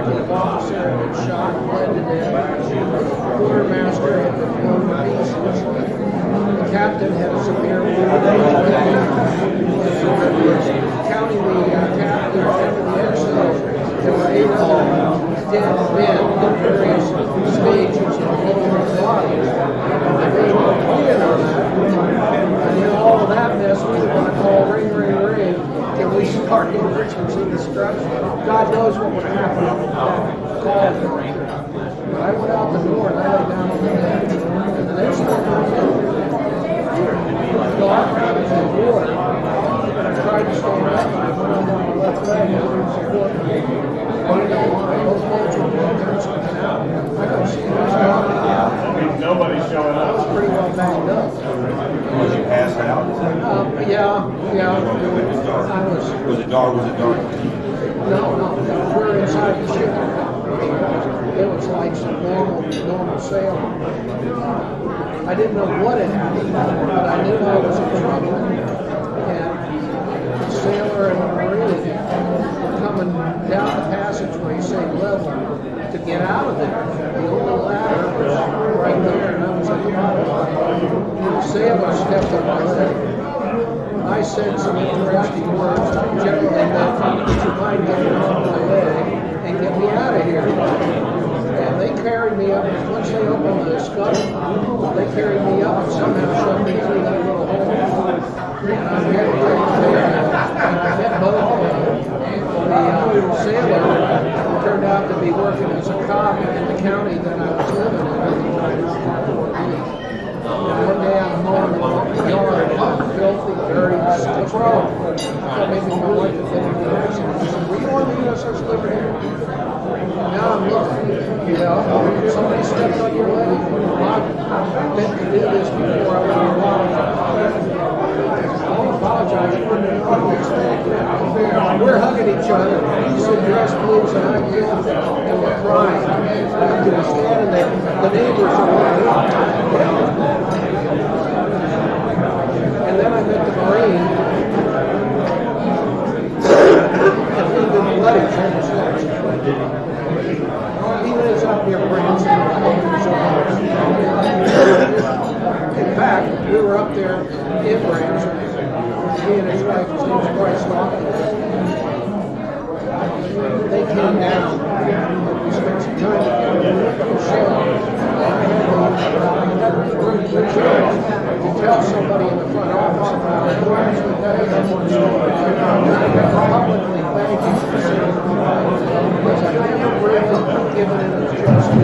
executive officer had been shot and bled to death. The quartermaster had been blown to pieces. The captain had a severe wound. Counting the captain and the exos, there were 8 other dead men in various stages of their bodies. And they were clear on that. And in all of that mess, we were going to call ring, ring, ring. Can we start emergency destruction? God knows what would happen if that call ring. But I went out the door and I lay down on the bed. And the next thing I did, dark out of the water. And I tried to stand up, and I went on my left leg and support me. Both legs were broken and sticking out. I couldn't see what's going on. Nobody's showing I up. was pretty well banged up. Was you passed out? Yeah. Was it dark? Was it dark? No. We were inside the ship. It was like some normal sailing. I didn't know what had happened, but I knew I was in trouble. And the sailor and the marine were coming down the passageway, same level, to get out of there. The only ladder was right there, and I was at the bottom. The sailor stepped on my leg. I said some interesting words, generally that would you mind getting off my leg and get me out of here. And they carried me up, and once they opened the scuttle, they carried me up and somehow shoved me through that little hole. And I'm here there, and I met both of them. The sailor turned out to be working as a cop in the county that I was living in. One day I'm mowing the yard, filthy, dirty, what's wrong? I thought maybe my wife had been in the accident. She said, were you on the USS Liberty? Now I'm looking, somebody stepped on your leg. I meant to do this before I went on water. I'll apologize for the We're hugging each other. He's in dress blues and I'm here, and we're crying. We're standing there. The neighbors are looking. And then I met the Marine. And we've been buddies ever since. He lives up near Branson. In fact, we were up there in Branson. He and his wife, his name was Bryce Hawkins. They came down. We spent some time together. To tell somebody in the front office about it, publicly thank you for saying because I never really given it a chance to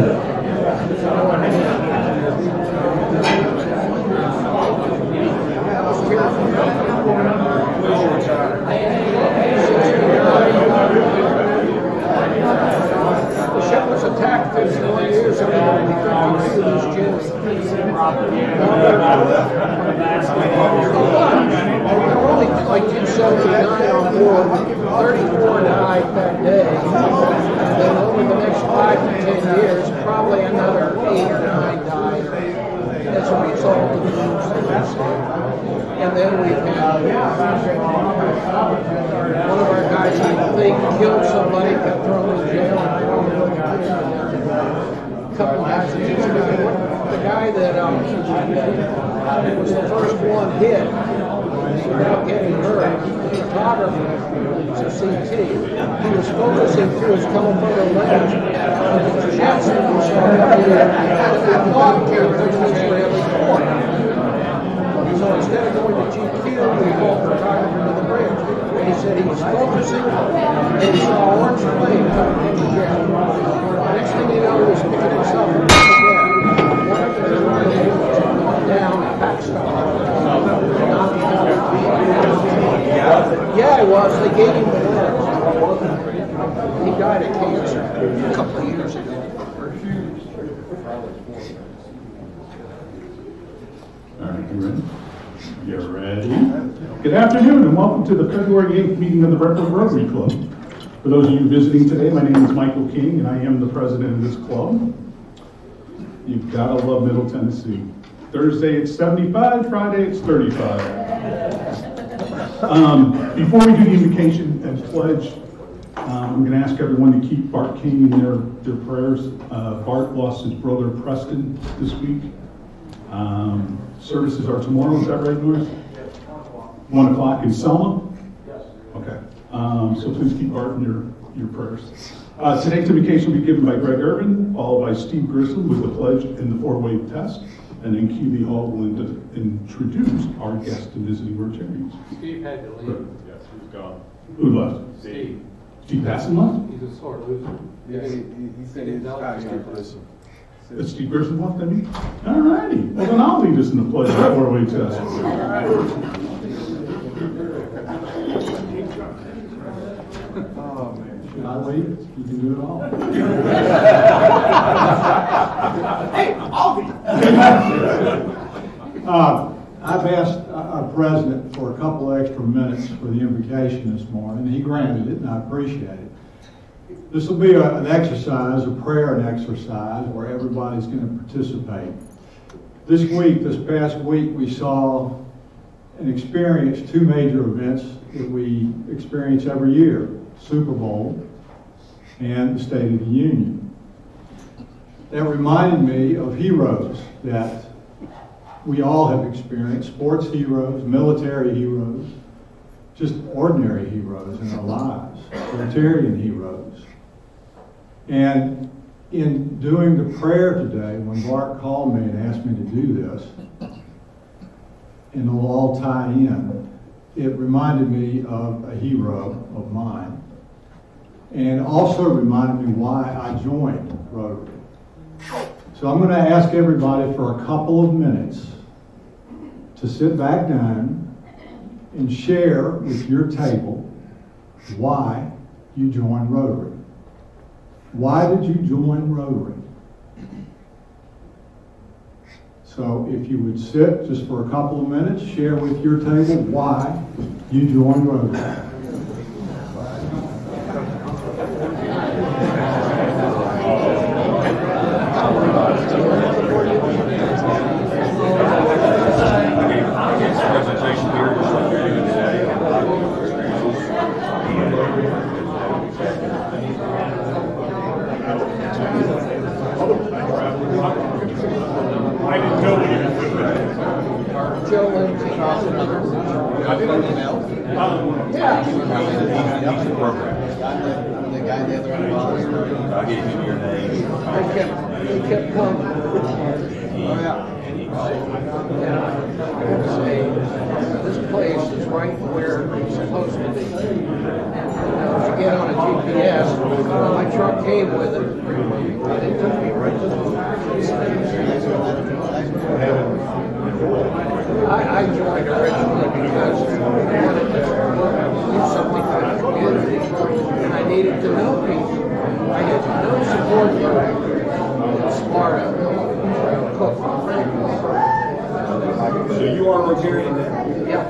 know what I mean. I was careful. The ship was attacked 51 years ago. We couldn't do these gyms. There were only like 279 on board. 34 died that day. And then over the next 5 to 10 years, probably another 8 or 9 died as a result of the moves that we said. And then we've had one of our guys who think killed somebody, got thrown in jail. A couple guys. The guy that was the first one hit without getting hurt, the photographer, was a CT. He was focusing through his telephoto lens on the jets that we saw up here and the log camera, which was really cool. So instead of going to GQ, we called the photographer to the bridge. And he said he was focusing and he saw an orange flame coming from the jet. Next thing you know, he was picking himself up again. One of the down and backstop. Yeah, it was. They gave him the nerves. He died of cancer a couple of years ago. All right, you ready? You're ready. Good afternoon and welcome to the February 8th meeting of the Brentwood Rotary Club. For those of you visiting today, my name is Michael King and I am the president of this club. You've got to love Middle Tennessee. Thursday it's 75, Friday it's 35. Before we do the invocation and pledge, I'm going to ask everyone to keep Bart King in their prayers. Bart lost his brother Preston this week. Services are tomorrow, is that right, Norris? 1 o'clock in Selma? Yes. Okay. So please keep Bart in your prayers. Today's invocation will be given by Greg Irvin, followed by Steve Grissom with the pledge and the 4-wave test, and then QB Hall will introduce our guest and visiting Rotarians. Steve had to leave. Yes, he's gone. Who left? Steve. Steve Passon left? He's a sore loser. Yeah, he said he's out here for this. It's Steve Grissom left, I mean? All righty. Well, then I'll lead us in the pledge and 4-wave test. Oh, man. Should I lead? You can do it all. Hey, I'll be. I've asked our president for a couple extra minutes for the invocation this morning. He granted it, and I appreciate it. This will be an exercise, a prayer and exercise, where everybody's going to participate. This past week, we saw and experienced 2 major events that we experience every year: Super Bowl and the State of the Union. That reminded me of heroes that we all have experienced: sports heroes, military heroes, just ordinary heroes in our lives, Rotarian heroes. And in doing the prayer today, when Bart called me and asked me to do this, and it'll all tie in, it reminded me of a hero of mine, and also reminded me why I joined Rotary. So I'm going to ask everybody for a couple of minutes to sit back down and share with your table why you joined Rotary. Why did you join Rotary? So if you would sit just for a couple of minutes, share with your table why you joined Rotary. They kept coming. This place is right where it's supposed to be. If you get on a GPS, my truck came with it, and it took me right to the I joined originally because I wanted to do something for the community, and I needed to know people. I had no support group in Sparta, Cook. So you are Rotarian then? Yep.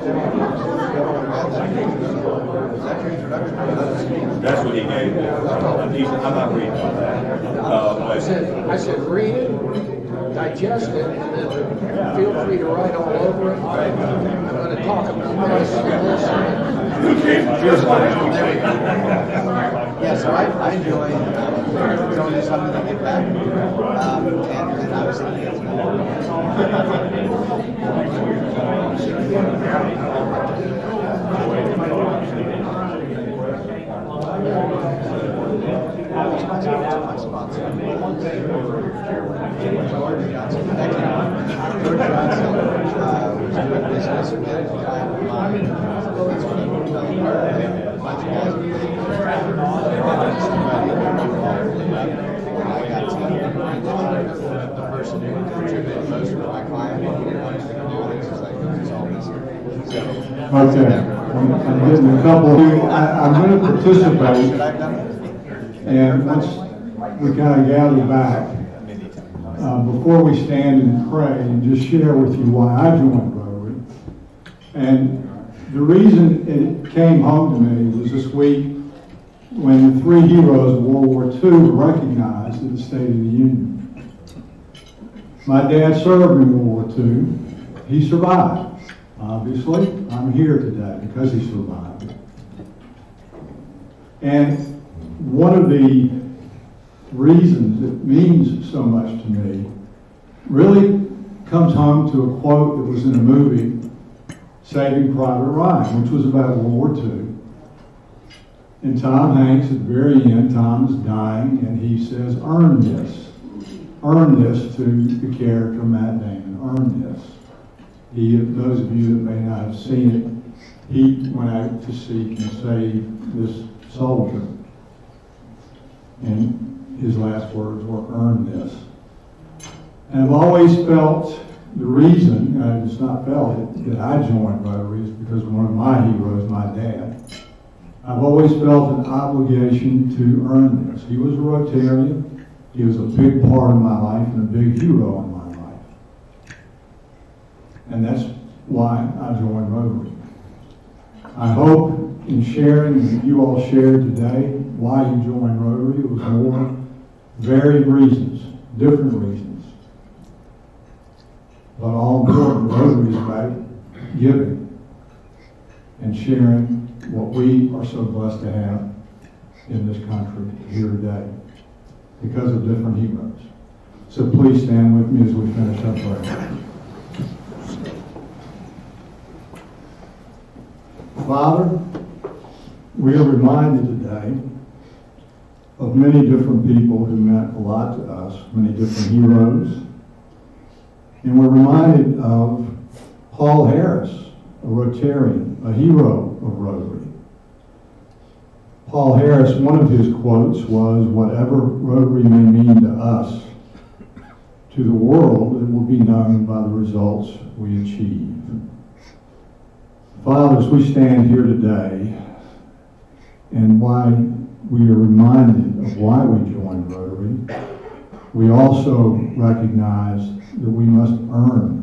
That's what he gave me. I'm not reading on that. I said, read it, digest it, and then feel free to write all over it. I'm going to talk about this and this. Here's one. Yeah, so I joined this something to get back, and I was my sponsor. George Johnson, George Johnson was doing business with a guy of mine. That's when he moved on the part of a bunch of guys. I got to the person who contributed most for my client. He wanted to do it. It's like, it's all this. Okay, I'm getting a couple here. I'm going to participate, Should I have done it? and once we kind of gather back, before we stand and pray, and just share with you why I joined Rotary. And the reason it came home to me was this week when the 3 heroes of World War II were recognized at the State of the Union. My dad served in World War II. He survived. Obviously, I'm here today because he survived. And one of the reasons it means so much to me really comes home to a quote that was in a movie, Saving Private Ryan, which was about World War II. And Tom Hanks, at the very end, Tom is dying, and he says, earn this. Earn this to the character Matt Damon. Earn this. Those of you that may not have seen it, he went out to seek and save this soldier. And his last words were, earn this. And I've always felt the reason, I just not felt it, that I joined Rotary is because one of my heroes, my dad. I've always felt an obligation to earn this. He was a Rotarian. He was a big part of my life and a big hero in my life. And that's why I joined Rotary. I hope in sharing that you all shared today why you joined Rotary, it was more varied reasons, different reasons. But all important, Rotary is about giving and sharing what we are so blessed to have in this country here today because of different heroes. So please stand with me as we finish our prayer. Father, we are reminded today of many different people who meant a lot to us, many different heroes. And we're reminded of Paul Harris, a Rotarian, a hero of Rotary. Paul Harris, one of his quotes was, whatever Rotary may mean to us, to the world, it will be known by the results we achieve. Father, as we stand here today, and why we are reminded of why we joined Rotary, we also recognize that we must earn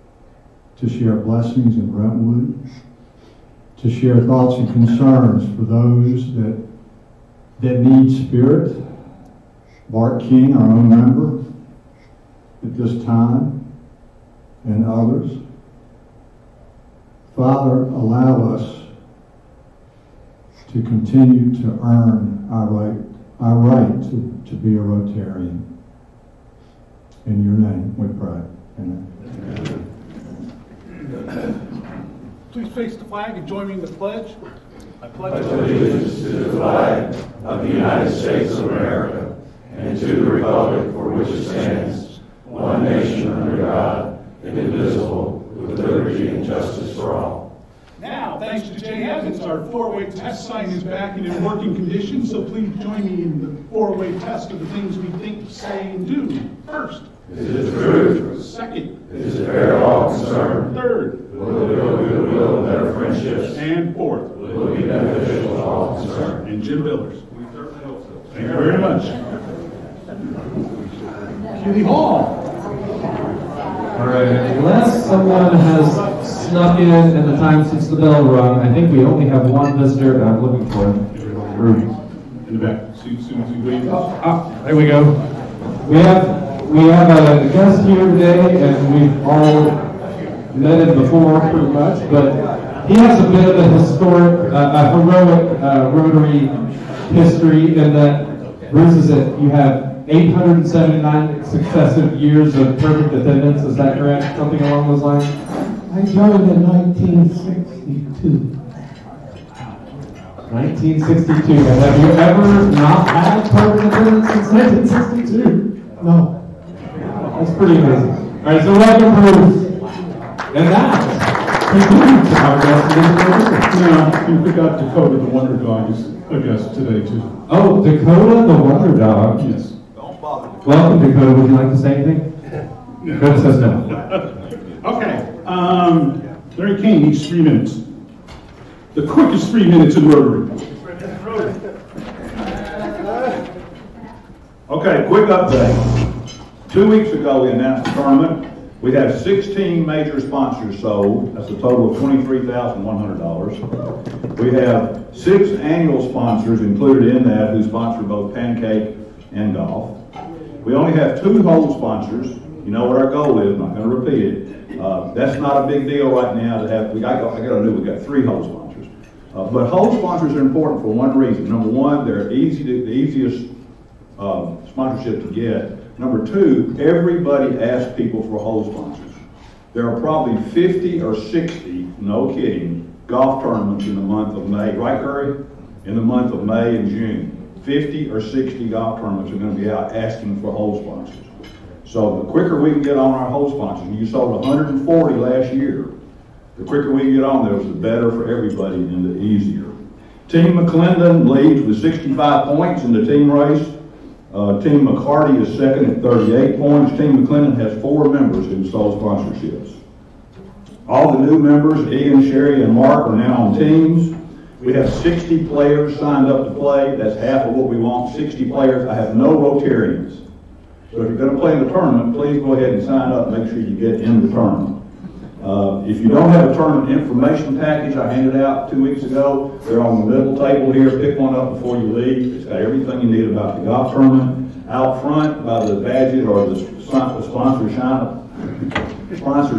to share blessings in Brentwood, to share thoughts and concerns for those that need spirit. Bart King, our own member, at this time, and others. Father, allow us to continue to earn our right to be a Rotarian. In your name we pray. Amen. Please face the flag and join me in the pledge. I pledge allegiance to the flag of the United States of America and to the republic for which it stands, one nation under God, indivisible, with liberty and justice for all. Now, thanks to Jay Evans, our four-way test sign is back and in working condition, so please join me in the four-way test of the things we think, say, and do. First. Is it true? Second. Is it fair to all concerned? Third. Will it build goodwill and better friendships? And fourth. Will it be beneficial to all concerned? And Jim Billers. We certainly hope so. Thank you very much. Cutie Hall. All right, unless someone has snuck in the time since the bell rung, I think we only have one visitor, and I'm looking for him. Rudy. In the back. Susie Williams. There we go. We have a guest here today, and we've all met him before pretty much, but he has a bit of a historic, heroic Rotary history in that, Bruce, is it, you have 879 successive years of perfect attendance, is that correct? Something along those lines? I joined in 1962. 1962. And have you ever not had perfect attendance since 1962? No. That's pretty amazing. All right, so welcome, Bruce. And that concludes our guest. Yeah, you forgot Dakota the Wonder Dog is a guest today, too. Oh, Dakota the Wonder Dog. Yes. Welcome, Dakota. Would you like to say anything? Dakota says no. Okay. Larry King needs 3 minutes. The quickest 3 minutes in Rotary. Okay, quick update. 2 weeks ago, we announced the tournament. We have 16 major sponsors sold. That's a total of $23,100. We have 6 annual sponsors included in that who sponsor both pancake and golf. We only have 2 hole sponsors. You know what our goal is. I'm not going to repeat it. That's not a big deal right now to have. I got to do. We got 3 hole sponsors. But hold sponsors are important for one reason. Number one, they're the easiest sponsorship to get. Number two, everybody asks people for hold sponsors. There are probably 50 or 60, no kidding, golf tournaments in the month of May. Right, Curry? In the month of May and June. 50 or 60 golf tournaments are going to be out asking for hold sponsors. So the quicker we can get on our hold sponsors, you sold 140 last year, the quicker we can get on those, the better for everybody and the easier. Team McClendon leads with 65 points in the team race. Team McCarty is second at 38 points. Team McClendon has 4 members who sold sponsorships. All the new members, Ian, Sherry, and Mark, are now on teams. We have 60 players signed up to play. That's half of what we want, 60 players. I have no Rotarians. So if you're going to play in the tournament, please go ahead and sign up and make sure you get in the tournament. If you don't have a tournament information package, I handed out 2 weeks ago. They're on the middle table here. Pick one up before you leave. It's got everything you need about the golf tournament. Out front by the badges or the sponsor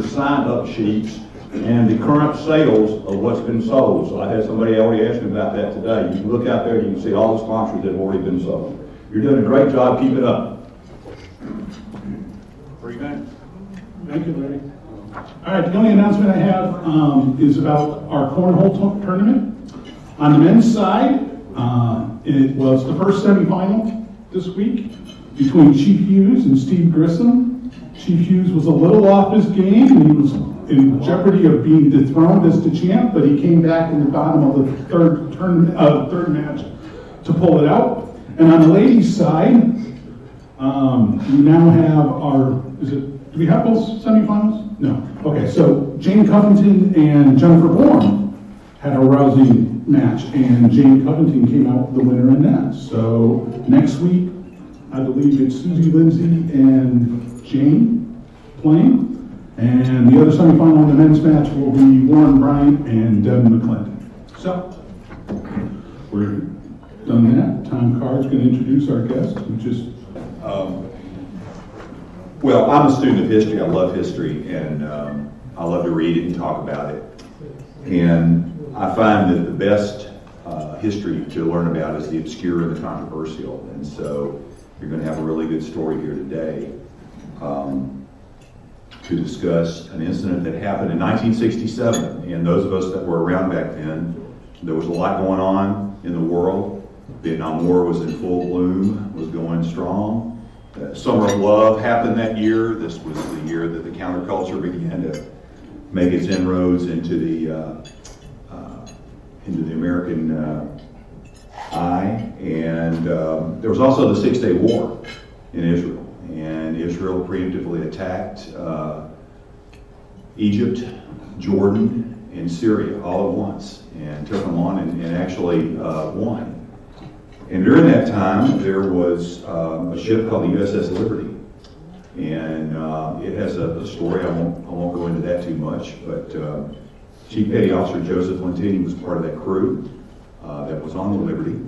sign-up sheets and the current sales of what's been sold. So I had somebody already ask me about that today. You can look out there and you can see all the sponsors that have already been sold. You're doing a great job. Keep it up. Thank you, Larry. All right, the only announcement I have is about our cornhole tournament. On the men's side, it was the first semifinal this week between Chief Hughes and Steve Grissom. Chief Hughes was a little off his game, and he was in jeopardy of being dethroned as the champ, but he came back in the bottom of the third match to pull it out. And on the ladies' side, we now have our, do we have both semifinals? No. Okay, so Jane Covington and Jennifer Bourne had a rousing match, and Jane Covington came out the winner in that. So next week, I believe it's Susie Lindsay and Jane playing. And the other semifinal in the men's match will be Warren Bryant and Devin McClendon. So, we're done that. Tom Carr's going to introduce our guest, which is... Well, I'm a student of history. I love history, and I love to read it and talk about it. And I find that the best history to learn about is the obscure and the controversial. And so you're going to have a really good story here today to discuss an incident that happened in 1967. And those of us that were around back then, there was a lot going on in the world. The Vietnam War was in full bloom, was going strong. Summer of Love happened that year. This was the year that the counterculture began to make its inroads into the American eye. And there was also the 6-Day War in Israel. And Israel preemptively attacked Egypt, Jordan, and Syria all at once and took them on and actually won. And during that time, there was a ship called the USS Liberty, and it has a story. I won't go into that too much, but Chief Petty Officer Joseph Lentini was part of that crew that was on the Liberty.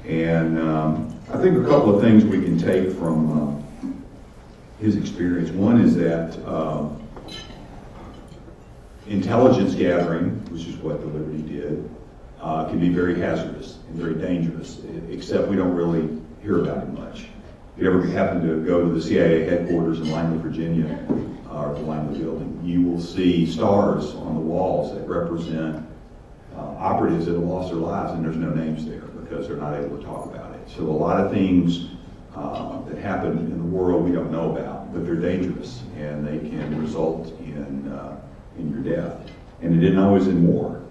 And I think a couple of things we can take from his experience. One is that intelligence gathering, which is what the Liberty did, can be very hazardous and very dangerous, except we don't really hear about it much. If you ever happen to go to the CIA headquarters in Langley, Virginia, or the Langley building, you will see stars on the walls that represent operatives that have lost their lives, and there's no names there because they're not able to talk about it. So a lot of things that happen in the world we don't know about, but they're dangerous, and they can result in your death. And it didn't always in war.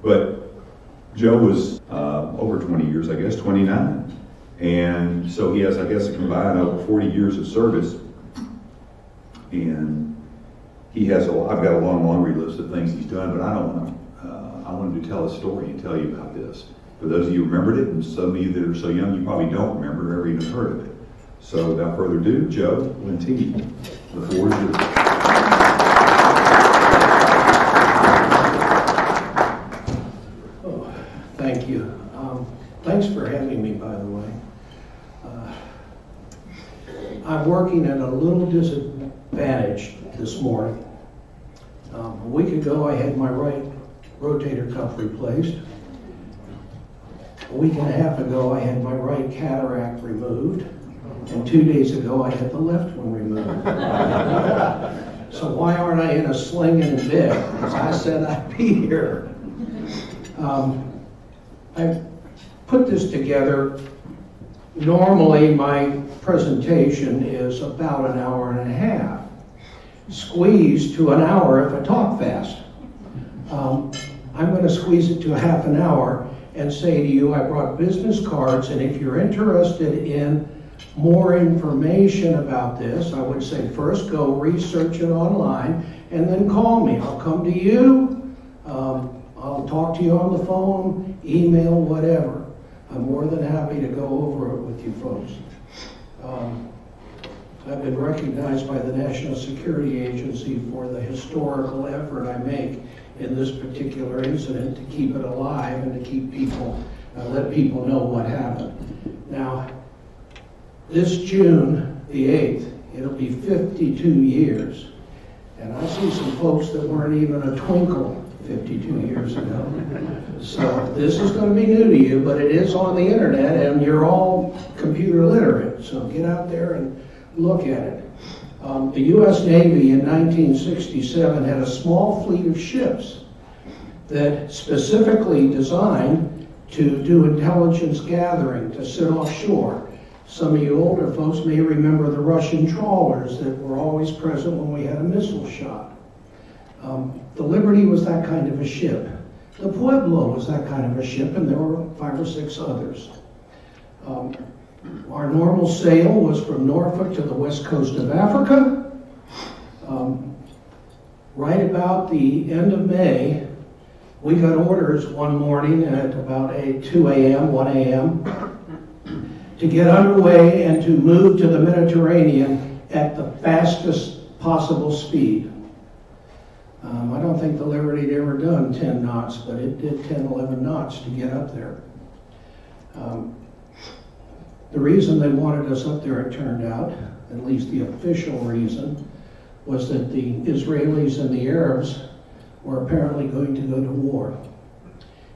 But Joe was over 20 years, I guess, 29. And so he has, I guess, a combined over 40 years of service. And he has, I've got a long laundry list of things he's done, but I don't want to, I wanted to tell a story and tell you about this. For those of you who remembered it, and some of you that are so young, you probably don't remember or ever even heard of it. So without further ado, Joe Lentini, the floor is yours. Thank you. Thanks for having me, by the way. I'm working at a little disadvantage this morning. A week ago, I had my right rotator cuff replaced. A week and a half ago, I had my right cataract removed, and 2 days ago, I had the left one removed. So why aren't I in a sling and in bed? Because I said I'd be here. I put this together. Normally, my presentation is about an hour and a half, squeezed to an hour if I talk fast. I'm going to squeeze it to a half an hour and say to you, I brought business cards, and if you're interested in more information about this, I would say first go research it online and then call me. I'll come to you, I'll talk to you on the phone, email, whatever. I'm more than happy to go over it with you folks. I've been recognized by the National Security Agency for the historical effort I make in this particular incident to keep it alive and to keep people, let people know what happened. Now, this June the 8th, it'll be 52 years. And I see some folks that weren't even a twinkle 52 years ago. So this is going to be new to you, but it is on the internet and you're all computer literate. So get out there and look at it. The U.S. Navy in 1967 had a small fleet of ships that specifically designed to do intelligence gathering, to sit offshore. Some of you older folks may remember the Russian trawlers that were always present when we had a missile shot. The Liberty was that kind of a ship. The Pueblo was that kind of a ship, and there were 5 or 6 others. Our normal sail was from Norfolk to the west coast of Africa. Right about the end of May, we got orders one morning at about 2 a.m., 1 a.m., to get underway and to move to the Mediterranean at the fastest possible speed. I don't think the Liberty had ever done 10 knots, but it did 10, 11 knots to get up there. The reason they wanted us up there, it turned out, at least the official reason, was that the Israelis and the Arabs were apparently going to go to war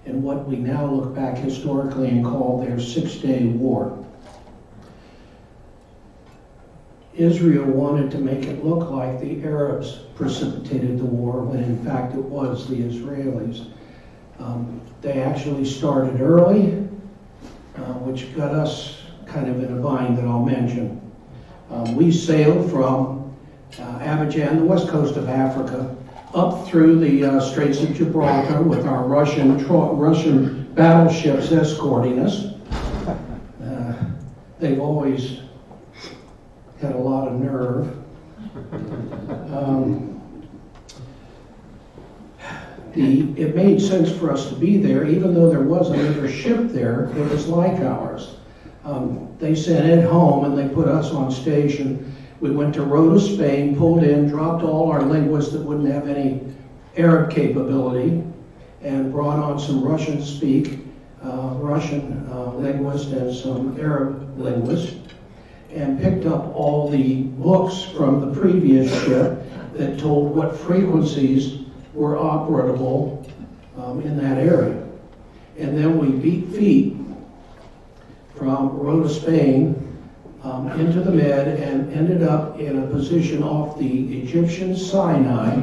in what we now look back historically and call their 6-day war. Israel wanted to make it look like the Arabs precipitated the war, when in fact it was the Israelis. They actually started early, which got us kind of in a bind that I'll mention. We sailed from Abidjan, the west coast of Africa, up through the Straits of Gibraltar with our Russian battleships escorting us. They've always had a lot of nerve. It made sense for us to be there, even though there was another ship there that was like ours. They sent it home and they put us on station. We went to Rota, Spain, pulled in, dropped all our linguists that wouldn't have any Arab capability, and brought on some Russian linguists and some Arab linguists, and picked up all the books from the previous ship that told what frequencies were operable in that area. And then we beat feet from Rota, Spain, into the Med, and ended up in a position off the Egyptian Sinai,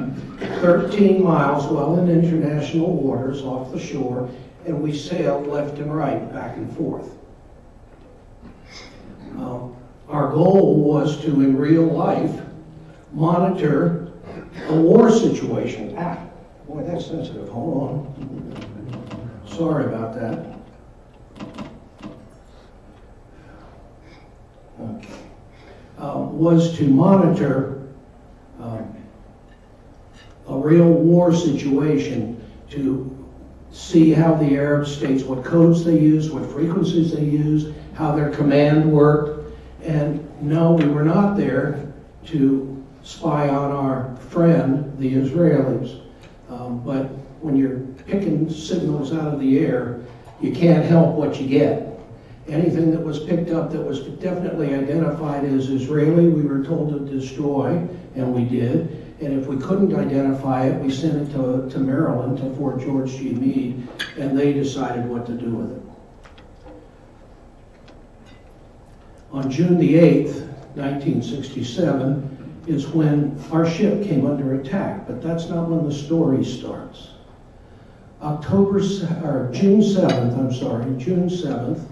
13 miles well in international waters off the shore, and we sailed left and right, back and forth. Our goal was to, in real life, monitor a war situation. Boy, that's sensitive. Hold on. Sorry about that. Okay. Was to monitor a real war situation, to see how the Arab states, what codes they used, what frequencies they used, how their command worked. And no, we were not there to spy on our friend, the Israelis. But when you're picking signals out of the air, you can't help what you get. Anything that was picked up that was definitely identified as Israeli, we were told to destroy, and we did. And if we couldn't identify it, we sent it to Maryland, to Fort George G. Meade, and they decided what to do with it. On June the 8th, 1967, is when our ship came under attack, but that's not when the story starts. June 7th,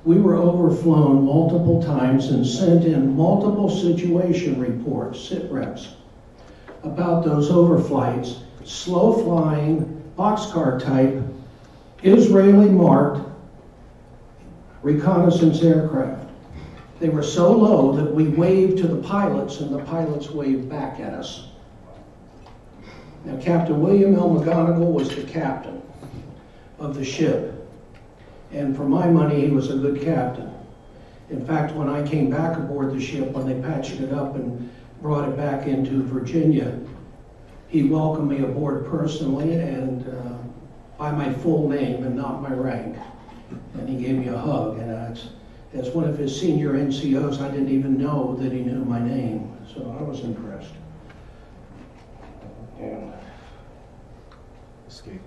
we were overflown multiple times and sent in multiple situation reports, SITREPs, about those overflights, slow-flying, boxcar type, Israeli marked reconnaissance aircraft. They were so low that we waved to the pilots and the pilots waved back at us. Now, Captain William L. McGonigal was the captain of the ship. And for my money, he was a good captain. In fact, when I came back aboard the ship, when they patched it up and brought it back into Virginia, he welcomed me aboard personally and by my full name and not my rank. And he gave me a hug. And as one of his senior NCOs, I didn't even know that he knew my name. So I was impressed. Yeah. Escape.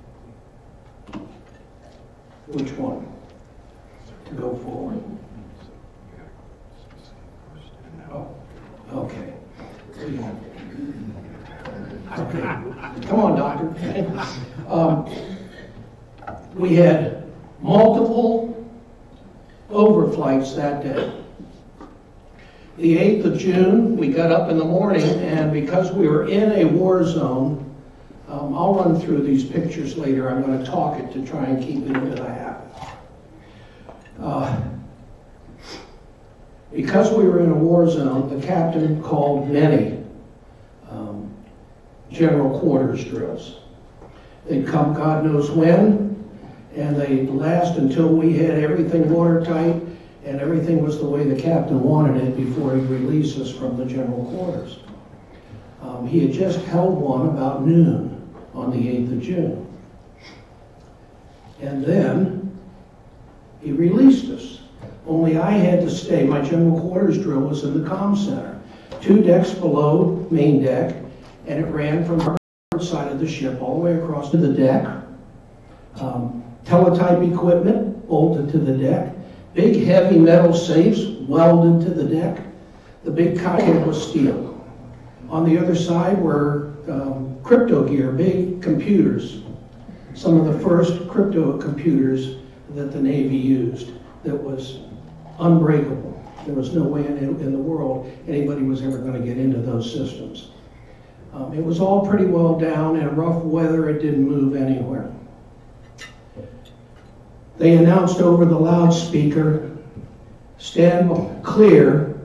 Which one? To go forward. Oh, okay. Come on, Doctor. We had multiple overflights that day. The 8th of June, we got up in the morning, and because we were in a war zone, I'll run through these pictures later. I'm going to talk it to try and keep it into the habit. Because we were in a war zone, the captain called many general quarters drills. They'd come God knows when, and they'd last until we had everything watertight and everything was the way the captain wanted it before he'd release us from the general quarters. He had just held one about noon on the 8th of June. And then he released us. Only I had to stay. My general quarters drill was in the comm center, 2 decks below main deck, and it ran from our side of the ship all the way across to the deck. Teletype equipment bolted to the deck. Big heavy metal safes welded to the deck. The big cockpit was steel. On the other side were crypto gear, big computers. Some of the first crypto computers that the Navy used that was unbreakable. There was no way in the world anybody was ever going to get into those systems. It was all pretty well down. In rough weather, it didn't move anywhere. They announced over the loudspeaker, stand clear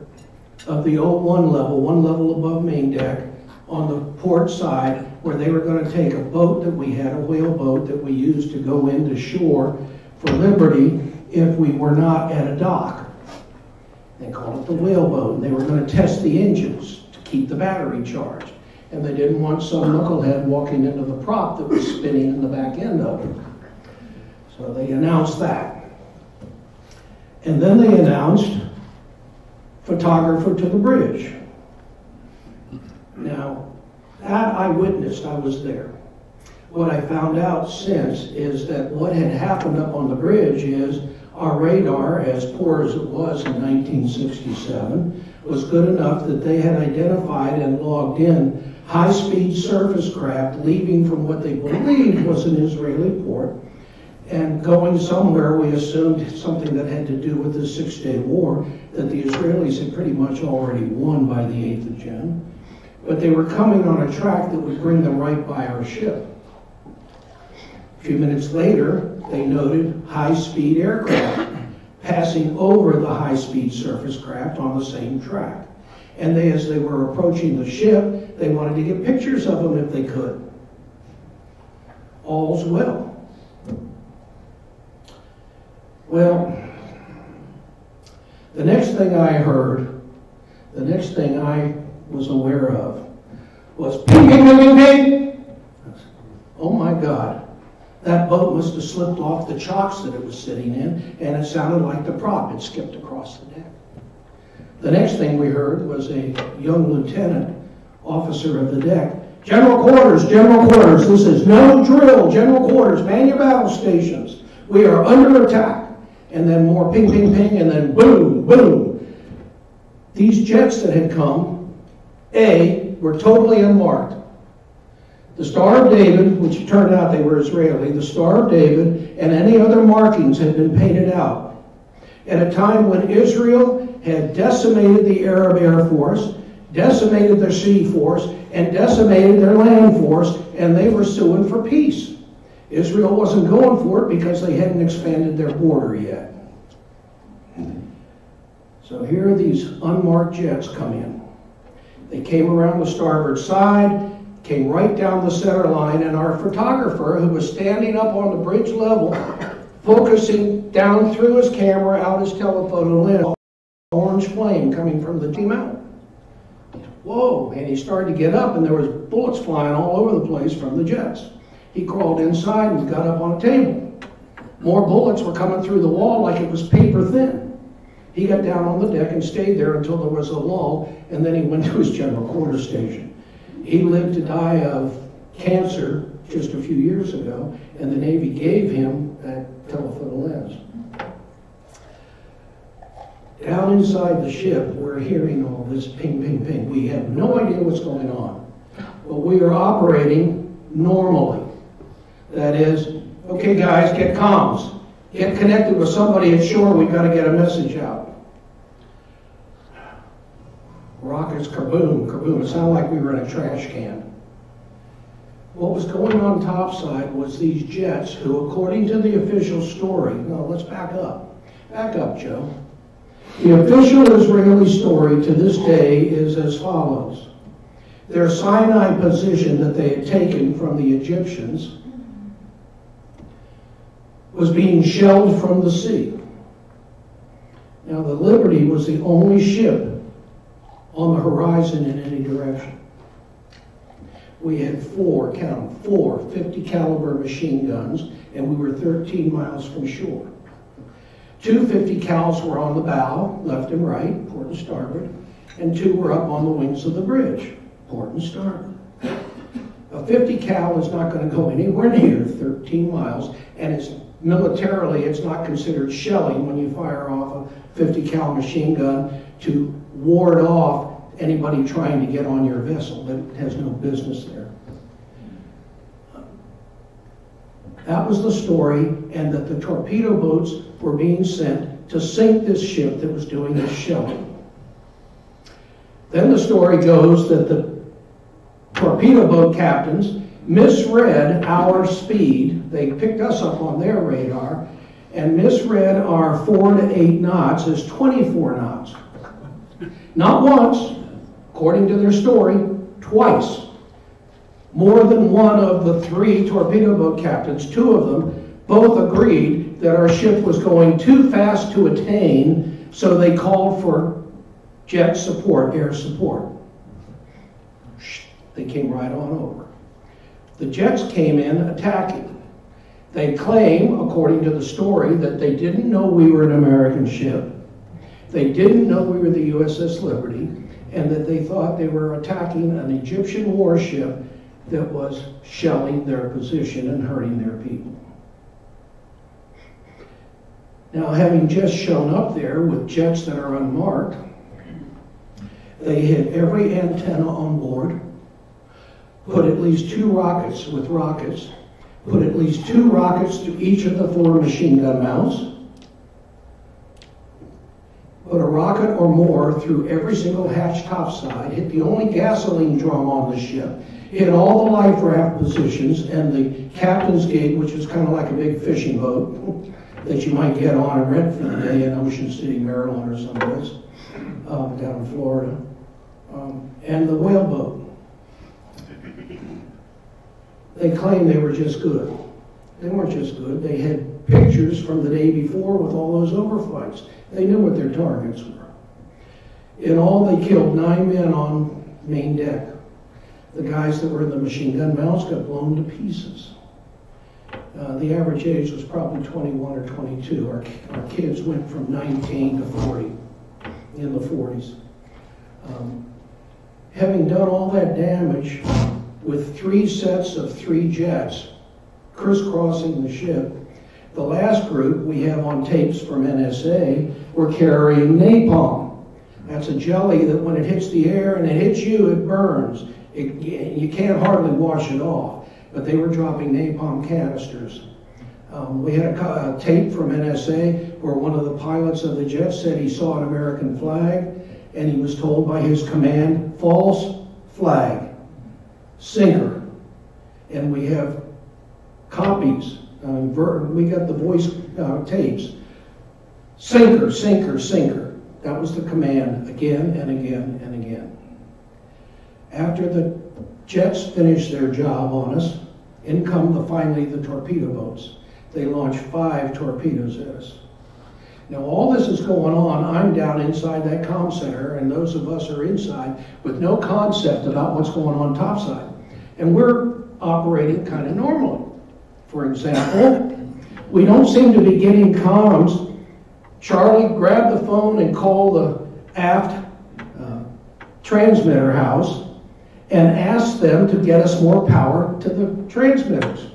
of the one level above main deck, on the port side, where they were going to take a boat that we had, a whale boat that we used to go into shore for liberty if we were not at a dock. They called it the whale boat, and they were going to test the engines to keep the battery charged. And they didn't want some knucklehead walking into the prop that was spinning in the back end of it. So they announced that. And then they announced photographer to the bridge. Now, that I witnessed, I was there. What I found out since is that what had happened up on the bridge is our radar, as poor as it was in 1967, was good enough that they had identified and logged in high-speed surface craft leaving from what they believed was an Israeli port and going somewhere, we assumed something that had to do with the 6-day war that the Israelis had pretty much already won by the 8th of June. But they were coming on a track that would bring them right by our ship. A few minutes later, they noted high-speed aircraft passing over the high-speed surface craft on the same track. And as they were approaching the ship, they wanted to get pictures of them if they could. All's well. Well, the next thing I heard, the next thing I was aware of was ping, ping, ping, ping, ping. Oh my God. That boat must have slipped off the chocks that it was sitting in, and it sounded like the prop had skipped across the deck. The next thing we heard was a young lieutenant officer of the deck. General quarters, this is no drill, general quarters, man your battle stations. We are under attack. And then more ping, ping, ping, and then boom, boom. These jets that had come, were totally unmarked. The Star of David, which it turned out they were Israeli, the Star of David and any other markings had been painted out. At a time when Israel had decimated the Arab Air Force, decimated their sea force, and decimated their land force, and they were suing for peace. Israel wasn't going for it because they hadn't expanded their border yet. So here these unmarked jets come in. They came around the starboard side, came right down the center line, and our photographer, who was standing up on the bridge level, focusing down through his camera, out his telephoto lens, orange flame coming from the team out. Whoa, and he started to get up, and there was bullets flying all over the place from the jets. He crawled inside and got up on a table. More bullets were coming through the wall like it was paper thin. He got down on the deck and stayed there until there was a lull, and then he went to his general quarters station. He lived to die of cancer just a few years ago, and the Navy gave him that telephoto lens. Down inside the ship, we're hearing all this ping, ping, ping. We have no idea what's going on, but we are operating normally. That is, okay guys, get comms. Get connected with somebody at shore, we've got to get a message out. Rockets, kaboom, kaboom. It sounded like we were in a trash can. What was going on topside was these jets who, according to the official story, no, let's back up. Back up, Joe. The official Israeli story to this day is as follows. Their Sinai position that they had taken from the Egyptians was being shelled from the sea. Now the Liberty was the only ship on the horizon in any direction. We had four 50 caliber machine guns, and we were 13 miles from shore. 2 50 cals were on the bow, left and right, port and starboard, and 2 were up on the wings of the bridge, port and starboard. A 50 cal is not going to go anywhere near 13 miles, and it's militarily, it's not considered shelling when you fire off a 50 cal machine gun to ward off anybody trying to get on your vessel that has no business there. That was the story, and that the torpedo boats were being sent to sink this ship that was doing this shelling. Then the story goes that the torpedo boat captains misread our speed. They picked us up on their radar and misread our 4 to 8 knots as 24 knots. Not once, according to their story, twice. More than one of the 3 torpedo boat captains, 2 of them, both agreed that our ship was going too fast to attain, so they called for jet support, air support. They came right on over. The jets came in attacking. They claim, according to the story, that they didn't know we were an American ship. They didn't know we were the USS Liberty, and that they thought they were attacking an Egyptian warship that was shelling their position and hurting their people. Now, having just shown up there with jets that are unmarked, they hit every antenna on board, put at least 2 rockets with rockets, put at least 2 rockets to each of the 4 machine gun mounts, put a rocket or more through every single hatch topside, hit the only gasoline drum on the ship, hit all the life raft positions and the captain's gate, which is kind of like a big fishing boat that you might get on and rent for the day in Ocean City, Maryland or someplace, down in Florida, and the whale boat. They claim they were just good. They weren't just good. They had pictures from the day before with all those overflights. They knew what their targets were. In all, they killed 9 men on main deck. The guys that were in the machine gun mounts got blown to pieces. The average age was probably 21 or 22. Our kids went from 19 to 40 in the 40s. having done all that damage with 3 sets of 3 jets crisscrossing the ship, the last group we have on tapes from NSA were carrying napalm. That's a jelly that when it hits the air and it hits you, it burns. You can't hardly wash it off. But they were dropping napalm canisters. We had a tape from NSA where one of the pilots of the jet said he saw an American flag, and he was told by his command, false flag, sinker. And we have copies. We got the voice tapes. Sinker, sinker, sinker. That was the command again and again and again. After the jets finished their job on us, in come finally the torpedo boats. They launched 5 torpedoes at us. Now all this is going on, I'm down inside that comm center, and those of us are inside with no concept about what's going on topside. And we're operating kind of normally. For example, we don't seem to be getting comms. Charlie, grab the phone and call the aft transmitter house and ask them to get us more power to the transmitters.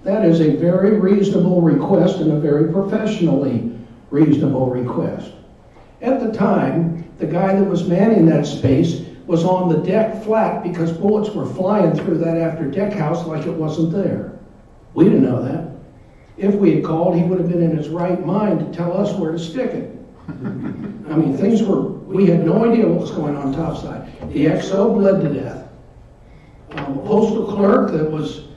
That is a very reasonable request and a very professionally reasonable request. At the time, the guy that was manning that space was on the deck flat because bullets were flying through that after deck house like it wasn't there. We didn't know that. If we had called, he would have been in his right mind to tell us where to stick it. I mean, we had no idea what was going on topside. The XO bled to death. A postal clerk that was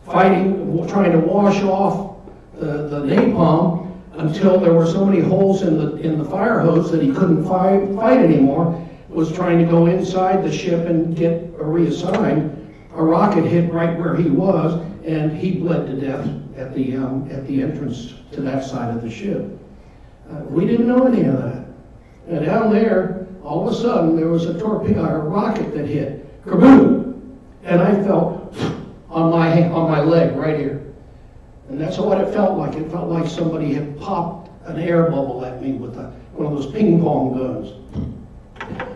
trying to wash off the napalm until there were so many holes in the fire hose that he couldn't fight anymore, was trying to go inside the ship and get reassigned. A rocket hit right where he was, and he bled to death at the entrance to that side of the ship. We didn't know any of that. And down there, all of a sudden, there was a rocket that hit. Kaboom! And I felt on my leg right here. And that's what it felt like. It felt like somebody had popped an air bubble at me with one of those ping pong guns.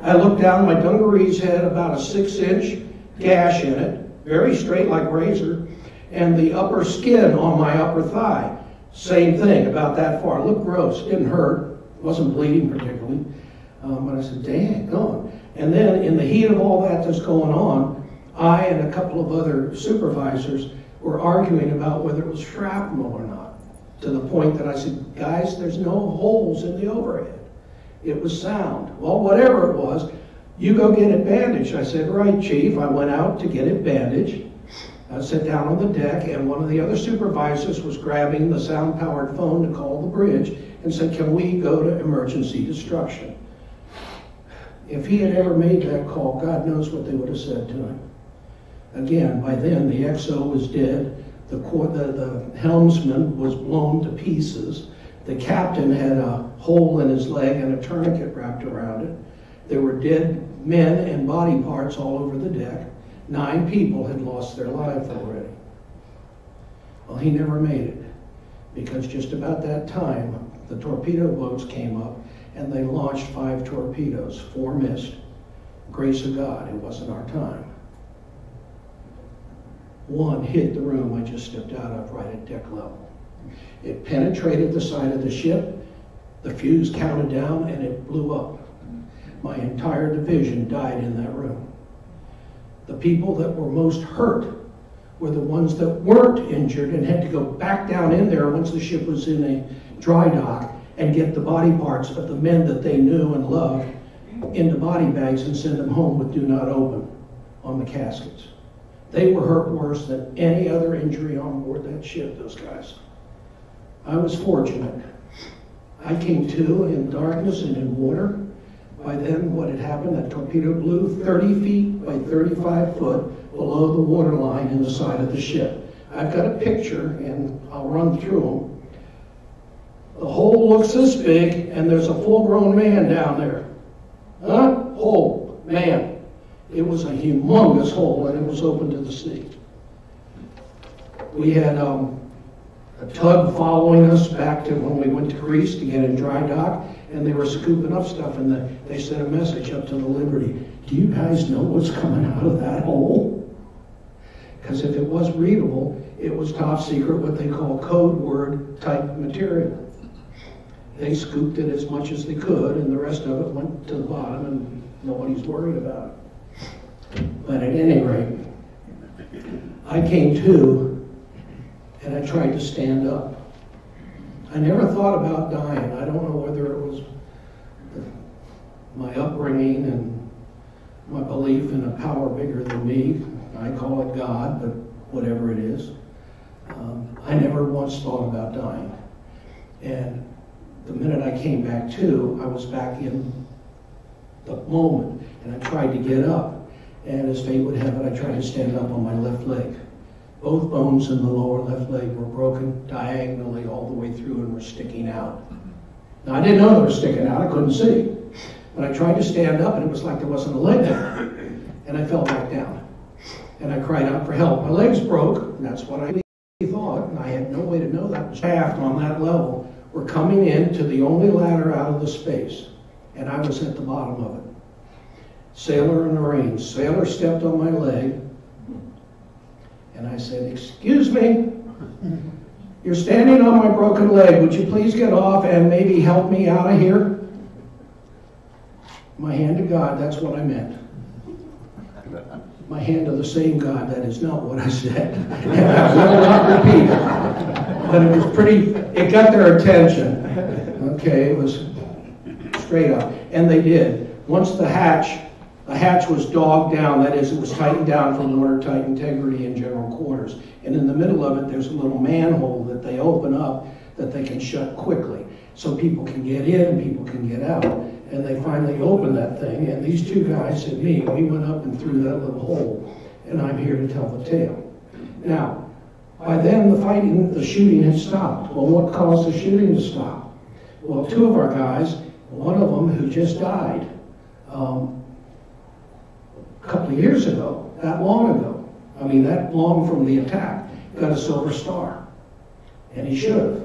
I looked down, my dungarees had about a 6-inch gash in it, very straight like razor, and the upper skin on my upper thigh, same thing, about that far. It looked gross, didn't hurt, wasn't bleeding particularly. But I said, dang, gone. And then in the heat of all that's going on, I and a couple of other supervisors were arguing about whether it was shrapnel or not, to the point that I said, guys, there's no holes in the overhead. It was sound. Well, whatever it was, you go get it bandaged. I said, right, Chief. I went out to get it bandaged. I sat down on the deck, and one of the other supervisors was grabbing the sound-powered phone to call the bridge and said, can we go to emergency destruction? If he had ever made that call, God knows what they would have said to him. Again, by then, the XO was dead. The helmsman was blown to pieces. The captain had a hole in his leg and a tourniquet wrapped around it. There were dead men and body parts all over the deck. 9 people had lost their lives already. Well, he never made it, because just about that time, the torpedo boats came up and they launched 5 torpedoes. 4 missed. Grace of God, it wasn't our time. 1 hit the room I just stepped out of right at deck level. It penetrated the side of the ship, the fuse counted down, and it blew up. My entire division died in that room. The people that were most hurt were the ones that weren't injured and had to go back down in there once the ship was in a dry dock and get the body parts of the men that they knew and loved into body bags and send them home with do not open on the caskets. They were hurt worse than any other injury on board that ship, those guys. I was fortunate. I came to in darkness and in water. By then, what had happened, that torpedo blew 30 feet by 35 foot below the water line in the side of the ship. I've got a picture, and I'll run through them. The hole looks this big, and there's a full-grown man down there. Huh? Hole, man. It was a humongous hole, and it was open to the sea. We had a tug following us back to when we went to Greece to get in dry dock, and they were scooping up stuff, and they sent a message up to the Liberty. Do you guys know what's coming out of that hole? Because if it was readable, it was top secret, what they call code word type material. They scooped it as much as they could, and the rest of it went to the bottom, and nobody's worried about it. But at any rate, I came to, and I tried to stand up. I never thought about dying. I don't know whether it was my upbringing and my belief in a power bigger than me. I call it God, but whatever it is. I never once thought about dying. And the minute I came back to, I was back in the moment, and I tried to get up. And as fate would have it, I tried to stand up on my left leg. Both bones in the lower left leg were broken diagonally all the way through and were sticking out. Now, I didn't know they were sticking out. I couldn't see. But I tried to stand up, and it was like there wasn't a leg there. And I fell back down. And I cried out for help. My legs broke, and that's what I thought, and I had no way to know that. Shaft on that level were coming into the only ladder out of the space, and I was at the bottom of it. Sailor in the Marines. Sailor stepped on my leg, and I said, "Excuse me, you're standing on my broken leg. Would you please get off and maybe help me out of here?" My hand to God, that's what I meant. My hand to the same God, that is not what I said. And I will not repeat it. But it was pretty, it got their attention. Okay, it was straight up. And they did. Once the hatch was dogged down, that is, it was tightened down for watertight integrity in general quarters. And in the middle of it, there's a little manhole that they open up that they can shut quickly. So people can get in and people can get out. And they finally opened that thing, and these two guys and me, we went up and through that little hole, and I'm here to tell the tale. Now, by then the shooting had stopped. Well, what caused the shooting to stop? Well, two of our guys, one of them who just died a couple of years ago, that long ago, I mean that long from the attack, got a Silver Star, and he should have.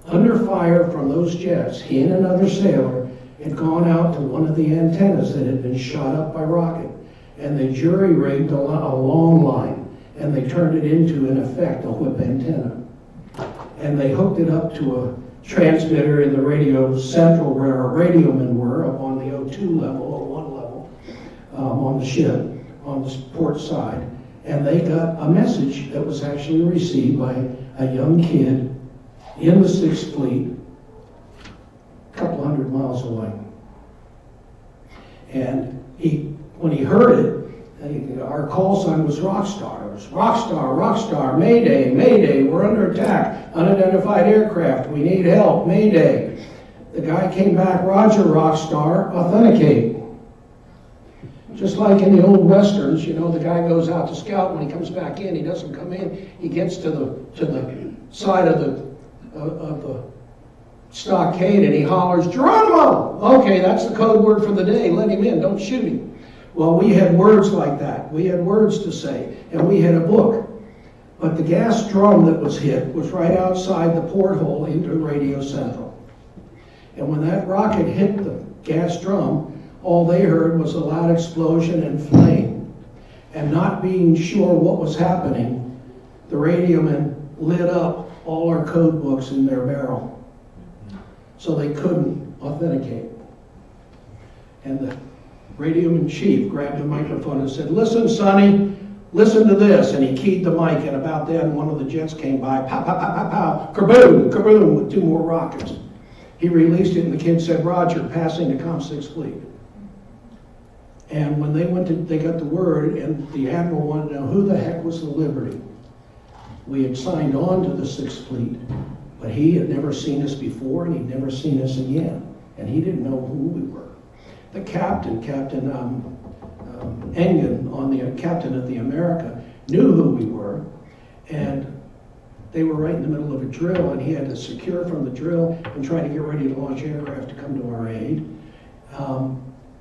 Under fire from those jets, he and another sailor had gone out to one of the antennas that had been shot up by rocket, and they jury-rigged a long line, and they turned it into, in effect, a whip antenna. And they hooked it up to a transmitter in the radio central where our radiomen were, up on the O2 level, O1 level, on the ship, on the port side, and they got a message that was actually received by a young kid in the 6th Fleet, a couple hundred miles away. And when he heard it, our call sign was Rockstar. It was Rockstar, Rockstar, Mayday, Mayday, we're under attack, unidentified aircraft, we need help, Mayday. The guy came back, Roger, Rockstar, authenticate. Just like in the old westerns, you know, the guy goes out to scout, when he comes back in, he doesn't come in, he gets to the side of the stockade and he hollers, "Geronimo!" Okay, that's the code word for the day. Let him in, don't shoot him. Well, we had words like that. We had words to say, and we had a book. But the gas drum that was hit was right outside the porthole into Radio Central. And when that rocket hit the gas drum, all they heard was a loud explosion and flame. And not being sure what was happening, the radiomen lit up all our code books in their barrel. So they couldn't authenticate. And the radioman chief grabbed the microphone and said, "Listen, Sonny, listen to this." And he keyed the mic, and about then one of the jets came by, pow, pow, pow, pow, pow, kaboom, kaboom, with 2 more rockets. He released it, and the kid said, "Roger, passing to Com 6 Fleet." And when they got the word, and the admiral wanted to know who the heck was the Liberty. We had signed on to the 6th Fleet, but he had never seen us before, and he'd never seen us again. And he didn't know who we were. The captain, Captain Engen, captain of the America, knew who we were, and they were right in the middle of a drill, and he had to secure from the drill and try to get ready to launch aircraft to come to our aid.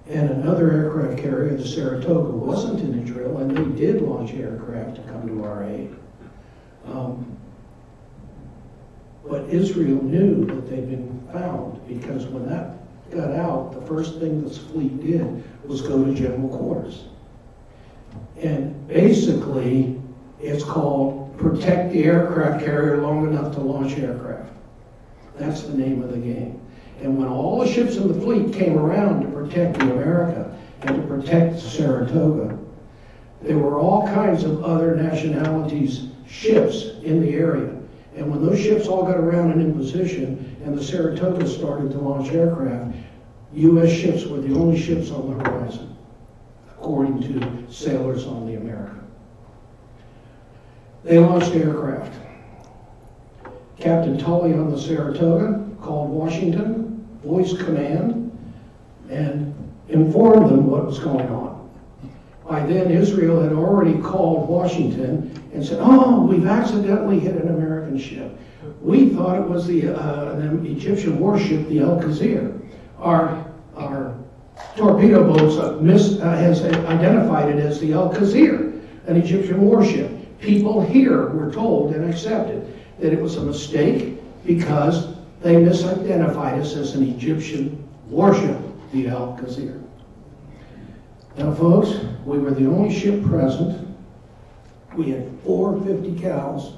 And another aircraft carrier, the Saratoga, wasn't in a drill, and they did launch aircraft to come to our aid. But Israel knew that they'd been found, because when that got out, the first thing this fleet did was go to general quarters. And basically, it's called protect the aircraft carrier long enough to launch aircraft. That's the name of the game. And when all the ships in the fleet came around to protect the America and to protect Saratoga, there were all kinds of other nationalities' ships in the area. And when those ships all got around and in position, and the Saratoga started to launch aircraft, U.S. ships were the only ships on the horizon, according to sailors on the America. They launched aircraft. Captain Tully on the Saratoga called Washington, voiced command, and informed them what was going on. By then, Israel had already called Washington and said, "Oh, we've accidentally hit an American ship. We thought it was an Egyptian warship, the El Khazir. Our torpedo boats has identified it as the El Khazir, an Egyptian warship." People here were told and accepted that it was a mistake because they misidentified us as an Egyptian warship, the El Khazir. Now, folks, we were the only ship present. We had 4 50 cals.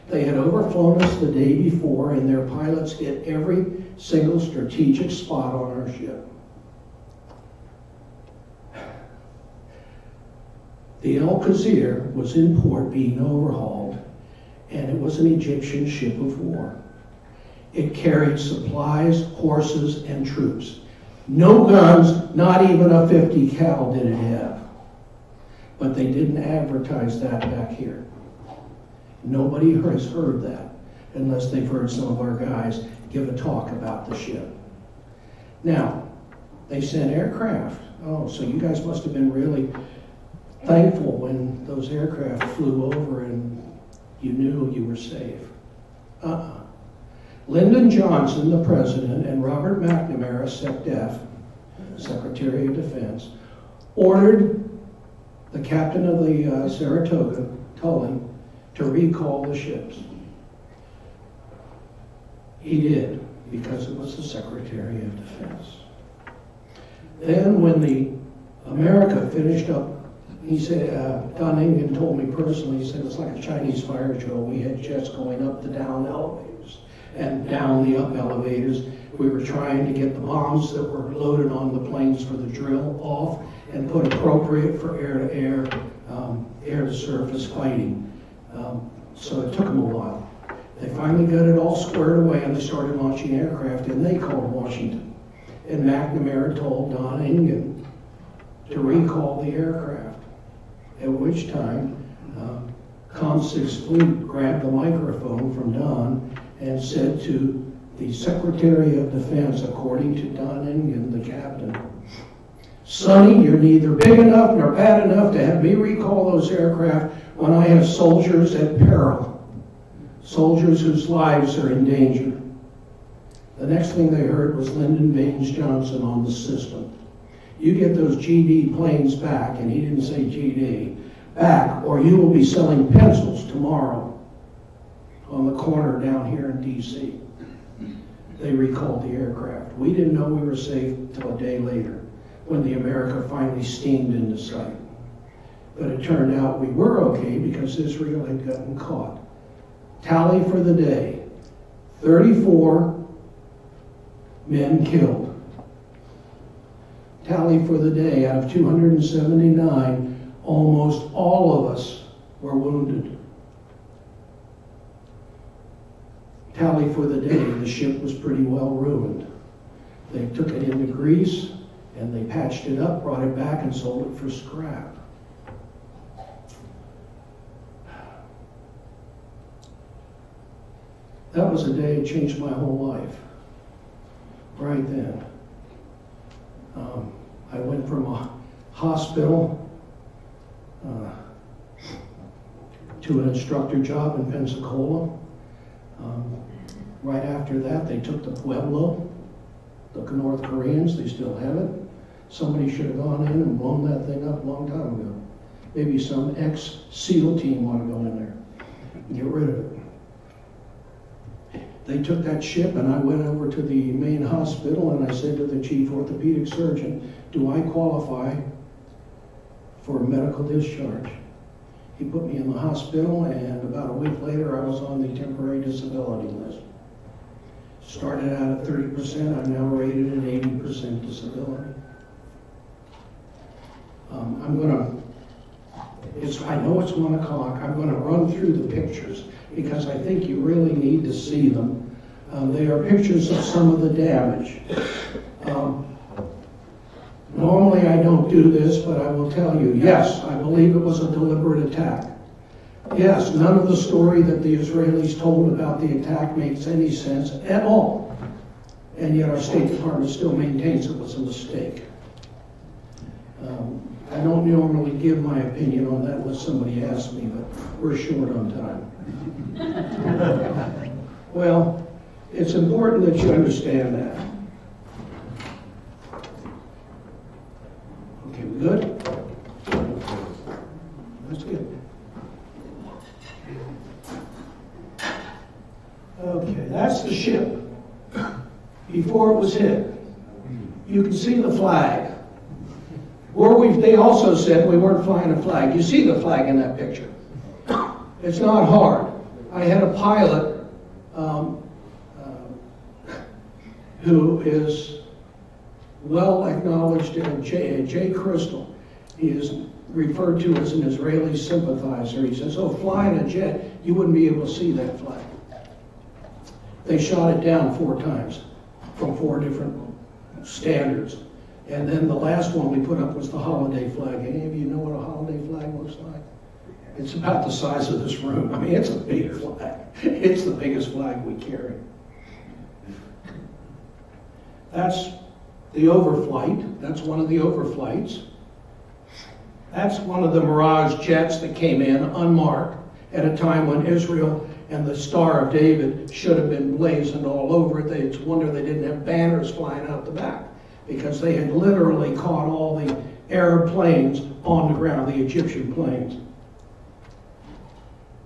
They had overflown us the day before, and their pilots hit every single strategic spot on our ship. The El Khazir was in port being overhauled, and it was an Egyptian ship of war. It carried supplies, horses, and troops. No guns, not even a 50 cal did it have. But they didn't advertise that back here. Nobody has heard that unless they've heard some of our guys give a talk about the ship. Now, they sent aircraft. Oh, so you guys must have been really thankful when those aircraft flew over and you knew you were safe. Lyndon Johnson, the president, and Robert McNamara, SecDef, Secretary of Defense, ordered the captain of the Saratoga, Tully, to recall the ships. He did, because it was the Secretary of Defense. Then when the America finished up, he said, Don Ingen told me personally, he said, it's like a Chinese fire drill. We had jets going up the down elevators and down the up elevators. We were trying to get the bombs that were loaded on the planes for the drill off and put appropriate for air-to-air, air-to-surface fighting. So it took them a while. They finally got it all squared away, and they started launching aircraft, and they called Washington. And McNamara told Don Ingen to recall the aircraft, at which time Com-6 Fleet grabbed the microphone from Don and said to the Secretary of Defense, according to Don Ingen, the captain, "Sonny, you're neither big enough nor bad enough to have me recall those aircraft when I have soldiers at peril, soldiers whose lives are in danger." The next thing they heard was Lyndon Baines Johnson on the system. "You get those GD planes back," and he didn't say GD, "back, or you will be selling pencils tomorrow on the corner down here in D.C. They recalled the aircraft. We didn't know we were safe till a day later, when the America finally steamed into sight. But it turned out we were okay because Israel had gotten caught. Tally for the day, 34 men killed. Tally for the day, out of 279, almost all of us were wounded. Tally for the day, the ship was pretty well ruined. They took it into Greece, and they patched it up, brought it back, and sold it for scrap. That was a day that changed my whole life. Right then. I went from a hospital to an instructor job in Pensacola. Right after that, they took the Pueblo, the North Koreans. They still have it. Somebody should have gone in and blown that thing up a long time ago. Maybe some ex-SEAL team ought to go in there and get rid of it. They took that ship, and I went over to the main hospital, and I said to the chief orthopedic surgeon, do I qualify for a medical discharge? He put me in the hospital, and about a week later, I was on the temporary disability list. Started out at 30%, I'm now rated at 80% disability. I know it's 1 o'clock. I'm going to run through the pictures because I think you really need to see them. They are pictures of some of the damage. Normally I don't do this, but I will tell you, yes, I believe it was a deliberate attack. Yes, none of the story that the Israelis told about the attack makes any sense at all. And yet our State Department still maintains it was a mistake. I don't normally give my opinion on that unless somebody asks me, but we're short on time. Well, it's important that you understand that. Okay, we good? That's good. Okay, that's the ship before it was hit. You can see the flag. They also said we weren't flying a flag. You see the flag in that picture. It's not hard. I had a pilot who is well acknowledged, Jay Crystal. He is referred to as an Israeli sympathizer. He says, oh, flying a jet, you wouldn't be able to see that flag. They shot it down 4 times from 4 different standards. And then the last one we put up was the holiday flag. Any of you know what a holiday flag looks like? It's about the size of this room. I mean, it's a big flag. It's the biggest flag we carry. That's the overflight. That's one of the overflights. That's one of the Mirage jets that came in unmarked at a time when Israel and the Star of David should have been blazoned all over it. It's a wonder they didn't have banners flying out the back, because they had literally caught all the Arab planes on the ground, the Egyptian planes.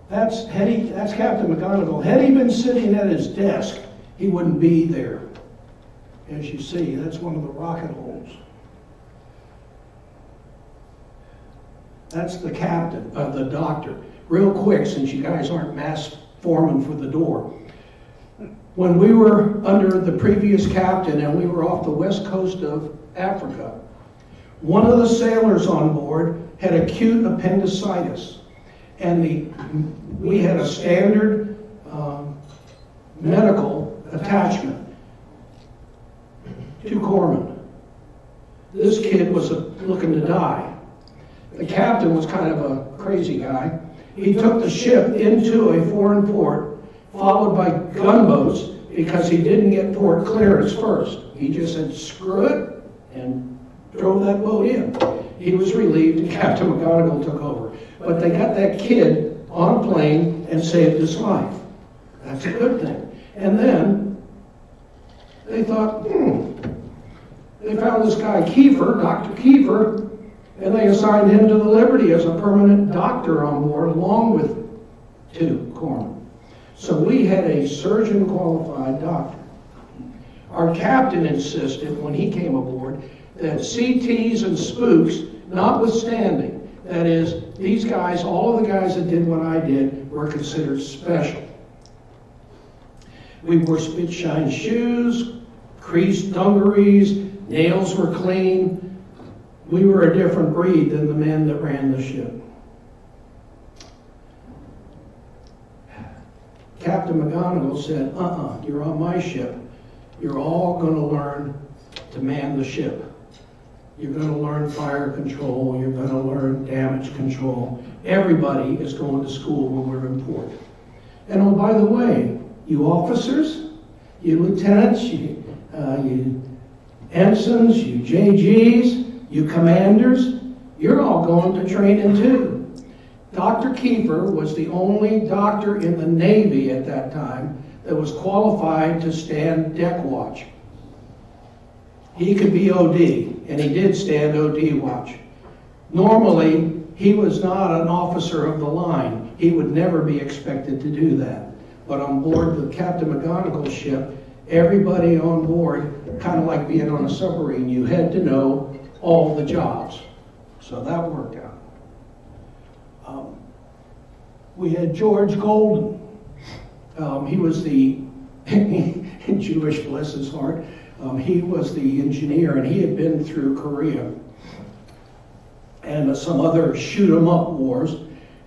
That's Captain McGonigal. Had he been sitting at his desk, he wouldn't be there. As you see, that's one of the rocket holes. That's the captain, the doctor. Real quick, since you guys aren't mass forming for the door. When we were under the previous captain and we were off the west coast of Africa, one of the sailors on board had acute appendicitis. And we had a standard medical attachment. 2 corpsmen. This kid was looking to die. The captain was kind of a crazy guy. He took the ship into a foreign port, followed by gunboats, because he didn't get port clearance first. He just said, screw it, and drove that boat in. He was relieved, and Captain McGonigal took over. But they got that kid on a plane and saved his life. That's a good thing. And then they thought, they found this guy Kiefer, Dr. Kiefer, and they assigned him to the Liberty as a permanent doctor on board, along with 2 corpsmen. So we had a surgeon-qualified doctor. Our captain insisted, when he came aboard, that CTs and spooks, notwithstanding, that is, these guys, all of the guys that did what I did, were considered special. We wore spit-shine shoes, creased dungarees, nails were clean. We were a different breed than the men that ran the ship. Captain McGonigal said, you're on my ship. You're all going to learn to man the ship. You're going to learn fire control. You're going to learn damage control. Everybody is going to school when we're in port. And oh, by the way, you officers, you lieutenants, you ensigns, you JGs, you commanders, you're all going to training too. Dr. Kiefer was the only doctor in the Navy at that time that was qualified to stand deck watch. He could be OD, and he did stand OD watch. Normally, he was not an officer of the line. He would never be expected to do that. But on board the Captain McGonagall's ship, everybody on board, kind of like being on a submarine, you had to know all the jobs. So that worked out. We had George Golden. He was the Jewish, bless his heart. He was the engineer, and he had been through Korea and some other shoot-'em-up wars.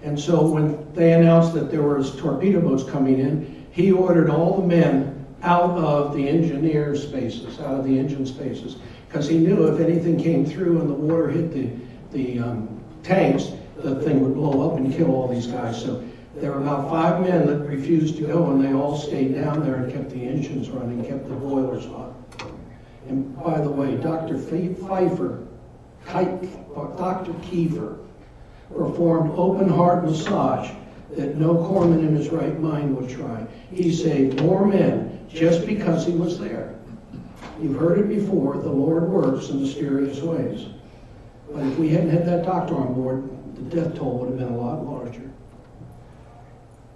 And so when they announced that there was torpedo boats coming in, he ordered all the men out of the engineer spaces, out of the engine spaces, because he knew if anything came through and the water hit the tanks, the thing would blow up and kill all these guys. So there were about 5 men that refused to go, and they all stayed down there and kept the engines running, kept the boilers hot. And by the way, Dr. Kiefer performed open heart massage that no corpsman in his right mind would try. He saved more men just because he was there. You've heard it before, the Lord works in mysterious ways. But if we hadn't had that doctor on board, the death toll would have been a lot larger.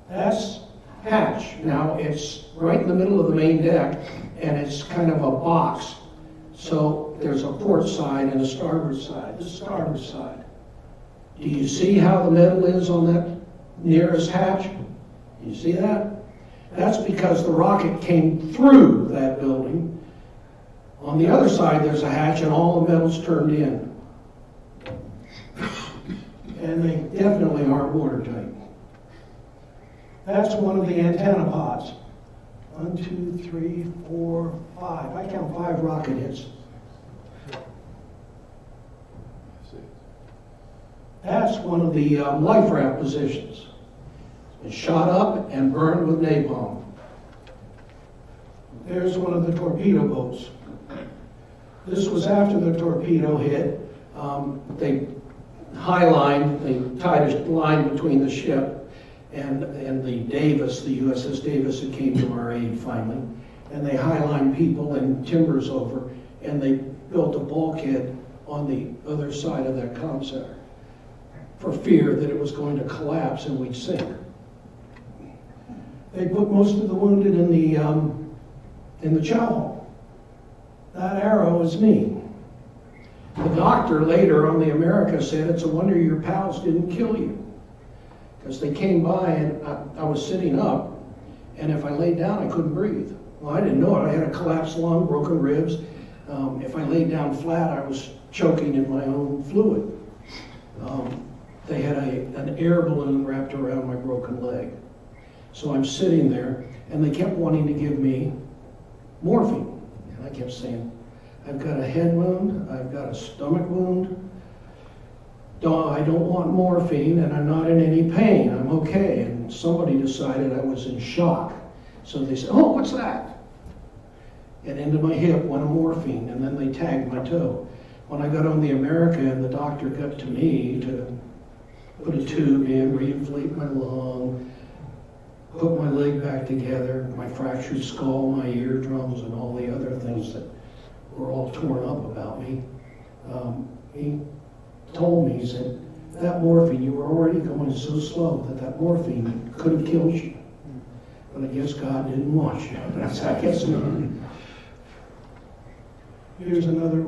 That's hatch. Now it's right in the middle of the main deck, and it's kind of a box. So there's a port side and a starboard side. The starboard side. Do you see how the metal is on that nearest hatch? You see that? That's because the rocket came through that building. On the other side there's a hatch and all the metal's turned in. And they definitely aren't watertight. That's one of the antenna pods. 1, 2, 3, 4, 5. I count 5 rocket hits. That's one of the life raft positions. It's shot up and burned with napalm. There's one of the torpedo boats. This was after the torpedo hit. They high-lined, they tied a line between the ship and the Davis, the USS Davis, that came to our aid finally. And they high-lined people and timbers over, and they built a bulkhead on the other side of that comm center for fear that it was going to collapse and we'd sink. They put most of the wounded in the chow hall. That arrow is me. The doctor later on the America said, it's a wonder your pals didn't kill you. Because they came by and I was sitting up, and if I laid down, I couldn't breathe. Well, I didn't know it. I had a collapsed lung, broken ribs. If I laid down flat, I was choking in my own fluid. They had an air balloon wrapped around my broken leg. So I'm sitting there, and they kept wanting to give me morphine. And I kept saying, I've got a head wound, I've got a stomach wound, I don't want morphine, and I'm not in any pain, I'm okay. And somebody decided I was in shock. So they said, oh, what's that? And into my hip went a morphine, and then they tagged my toe. When I got on the America and the doctor got to me to put a tube in, reinflate my lung, put my leg back together, my fractured skull, my eardrums, and all the other things that were all torn up about me, he told me, he said, that morphine, you were already going so slow that morphine could have killed you. But I guess God didn't want you. That's, I guess. Here's another,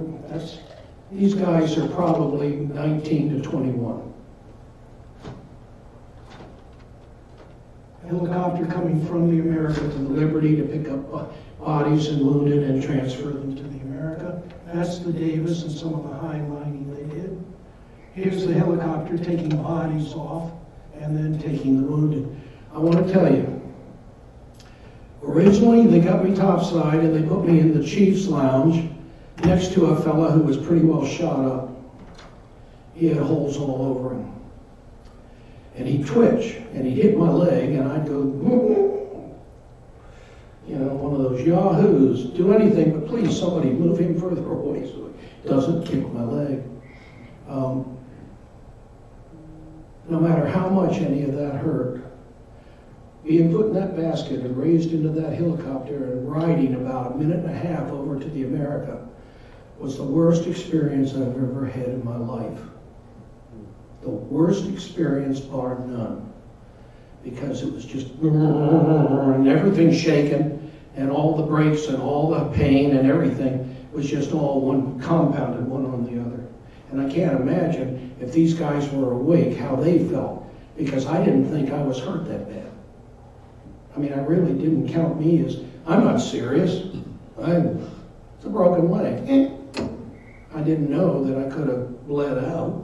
these guys are probably 19 to 21. Helicopter coming from the America to the Liberty to pick up bodies and wounded and transfer them to the America. That's the Davis and some of the high lining they did. Here's the helicopter taking bodies off and then taking the wounded. I want to tell you, originally they got me topside and they put me in the Chief's lounge next to a fella who was pretty well shot up. He had holes all over him. And he'd twitch, and he'd hit my leg, and I'd go, you know, one of those yahoos, do anything, but please, somebody move him further away so he doesn't kick my leg. No matter how much any of that hurt, being put in that basket and raised into that helicopter and riding about 1.5 minutes over to the America was the worst experience I've ever had in my life. The worst experience bar none. because it was just and everything shaking, and all the brakes and all the pain and everything was just all one compounded one on the other. And I can't imagine if these guys were awake how they felt, because I didn't think I was hurt that bad. I mean, I really didn't count me as, I'm not serious. It's a broken leg. I didn't know that I could have bled out.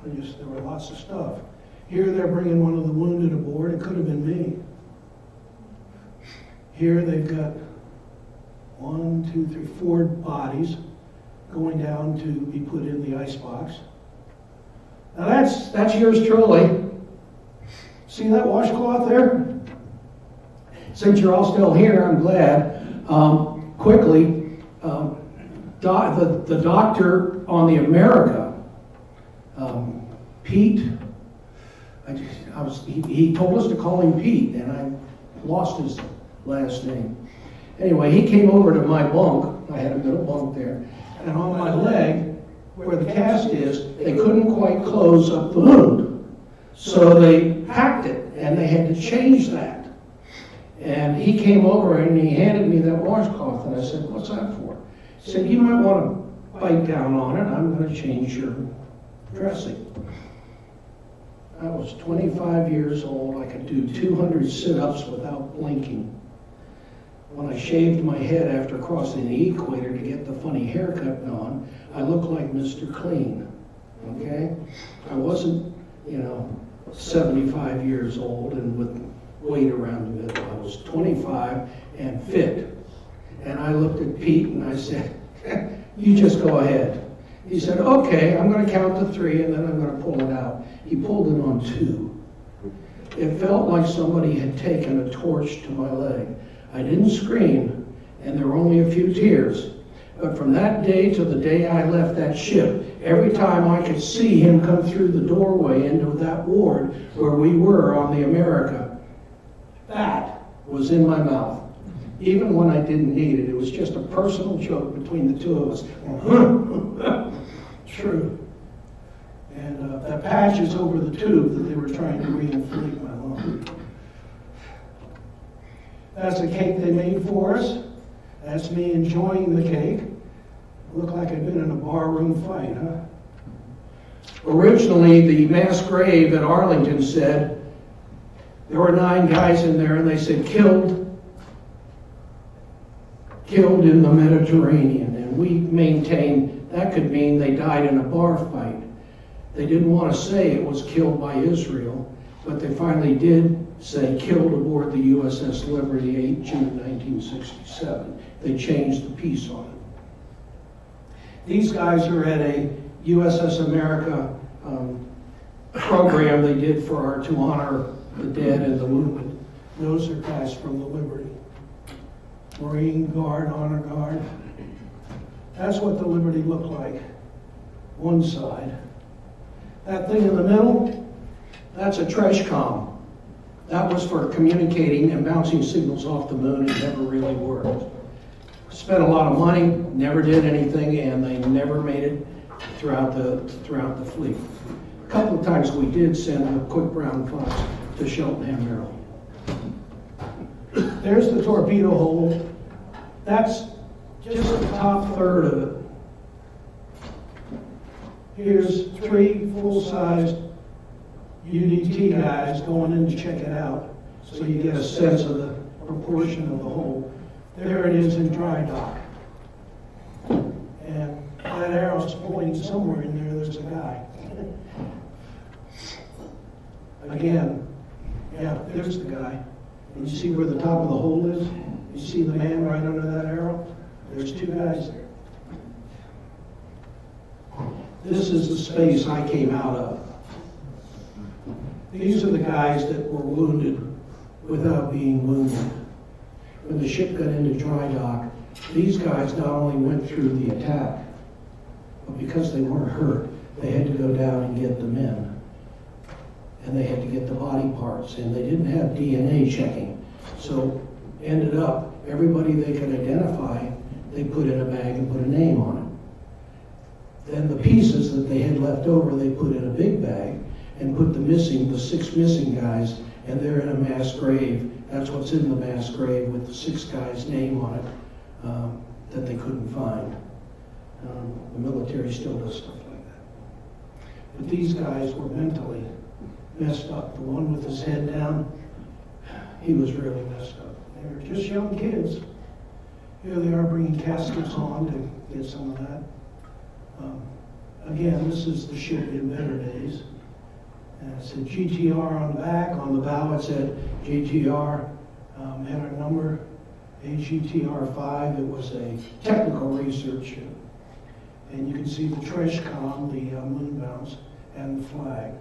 There were lots of stuff. Here they're bringing one of the wounded aboard. It could have been me. Here they've got 1, 2, 3, 4 bodies going down to be put in the icebox. Now that's yours truly. See that washcloth there? Since you're all still here, I'm glad. Quickly, the doctor on the America, Pete, he told us to call him Pete, and I lost his last name. Anyway, he came over to my bunk. I had a middle bunk there. And on my leg, where the cast is, they couldn't quite close up the wound. So they packed it, and they had to change that. And he came over and he handed me that washcloth, and I said, "What's that for?" He said, "You might want to bite down on it. I'm going to change your dressing." I was 25 years old. I could do 200 sit-ups without blinking. When I shaved my head after crossing the equator to get the funny haircut on, I looked like Mr. Clean, okay? I wasn't, 75 years old and with weight around the middle. I was 25 and fit. And I looked at Pete and I said, "You just go ahead." He said, "Okay, I'm going to count to 3 and then I'm going to pull it out." He pulled it on 2. It felt like somebody had taken a torch to my leg. I didn't scream, and there were only a few tears. But from that day to the day I left that ship, every time I could see him come through the doorway into that ward where we were on the America, that was in my mouth. Even when I didn't need it, it was just a personal joke between the two of us. True. And the patches over the tube that they were trying to reinflate my lung. That's a cake they made for us. That's me enjoying the cake. Looked like I'd been in a barroom fight, huh? Originally, the mass grave at Arlington said there were 9 guys in there, and they said killed in the Mediterranean. And we maintain that could mean they died in a bar fight. They didn't want to say it was killed by Israel, but they finally did say killed aboard the USS Liberty, 8 June 1967. They changed the piece on it. These guys are at a USS America program they did to honor the dead and the wounded. Those are guys from the Liberty. Marine Guard, Honor Guard. That's what the Liberty looked like. One side. That thing in the middle, that's a trash comm. That was for communicating and bouncing signals off the moon. It never really worked. Spent a lot of money, never did anything, and they never made it throughout the fleet. A couple of times we did send a quick brown fox to Cheltenham, Maryland. There's the torpedo hole. That's just the top third of it. Here's 3 full-sized UDT guys going in to check it out, so you get a sense of the proportion of the hole. There it is in dry dock. And that arrow's pointing somewhere in there, there's a guy. Again, yeah, there's the guy. And you see where the top of the hole is? You see the man right under that arrow? There's 2 guys there. This is the space I came out of. These are the guys that were wounded without being wounded. When the ship got into dry dock, these guys not only went through the attack, but because they weren't hurt, they had to go down and get the men. And they had to get the body parts, and they didn't have DNA checking. So ended up, everybody they could identify, they put in a bag and put a name on it. Then the pieces that they had left over, they put in a big bag, and put the 6 missing guys, and they're in a mass grave. That's what's in the mass grave with the 6 guys' name on it that they couldn't find. The military still does stuff like that. But these guys were mentally messed up. The one with his head down, he was really messed up. They were just young kids. Here they are bringing caskets on to get some of that. Again, this is the ship in better days. And it said GTR on the back. On the bow it said GTR, had our number, AGTR-5. It was a technical research ship. And you can see the Treshcom, the moon bounce, and the flag.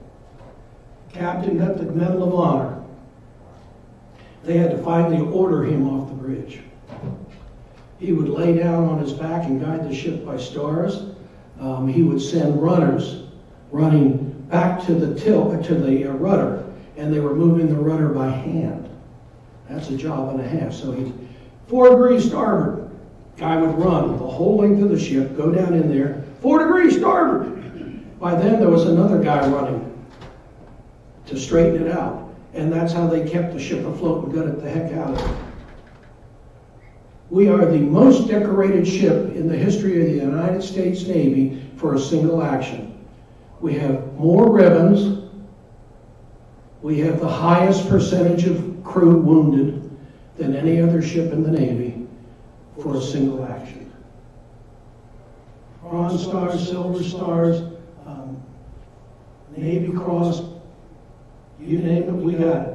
Captain got the Medal of Honor. They had to finally order him off the bridge. He would lay down on his back and guide the ship by stars. He would send runners running back to the rudder, and they were moving the rudder by hand. That's a job and a half. So he's 4 degrees starboard. Guy would run the whole length of the ship, go down in there, 4 degrees starboard. By then there was another guy running to straighten it out. And that's how they kept the ship afloat and got it the heck out of it. We are the most decorated ship in the history of the United States Navy for a single action. We have more ribbons. We have the highest percentage of crew wounded than any other ship in the Navy for a single action. Bronze stars, silver stars, Navy Cross, you name it, we got it.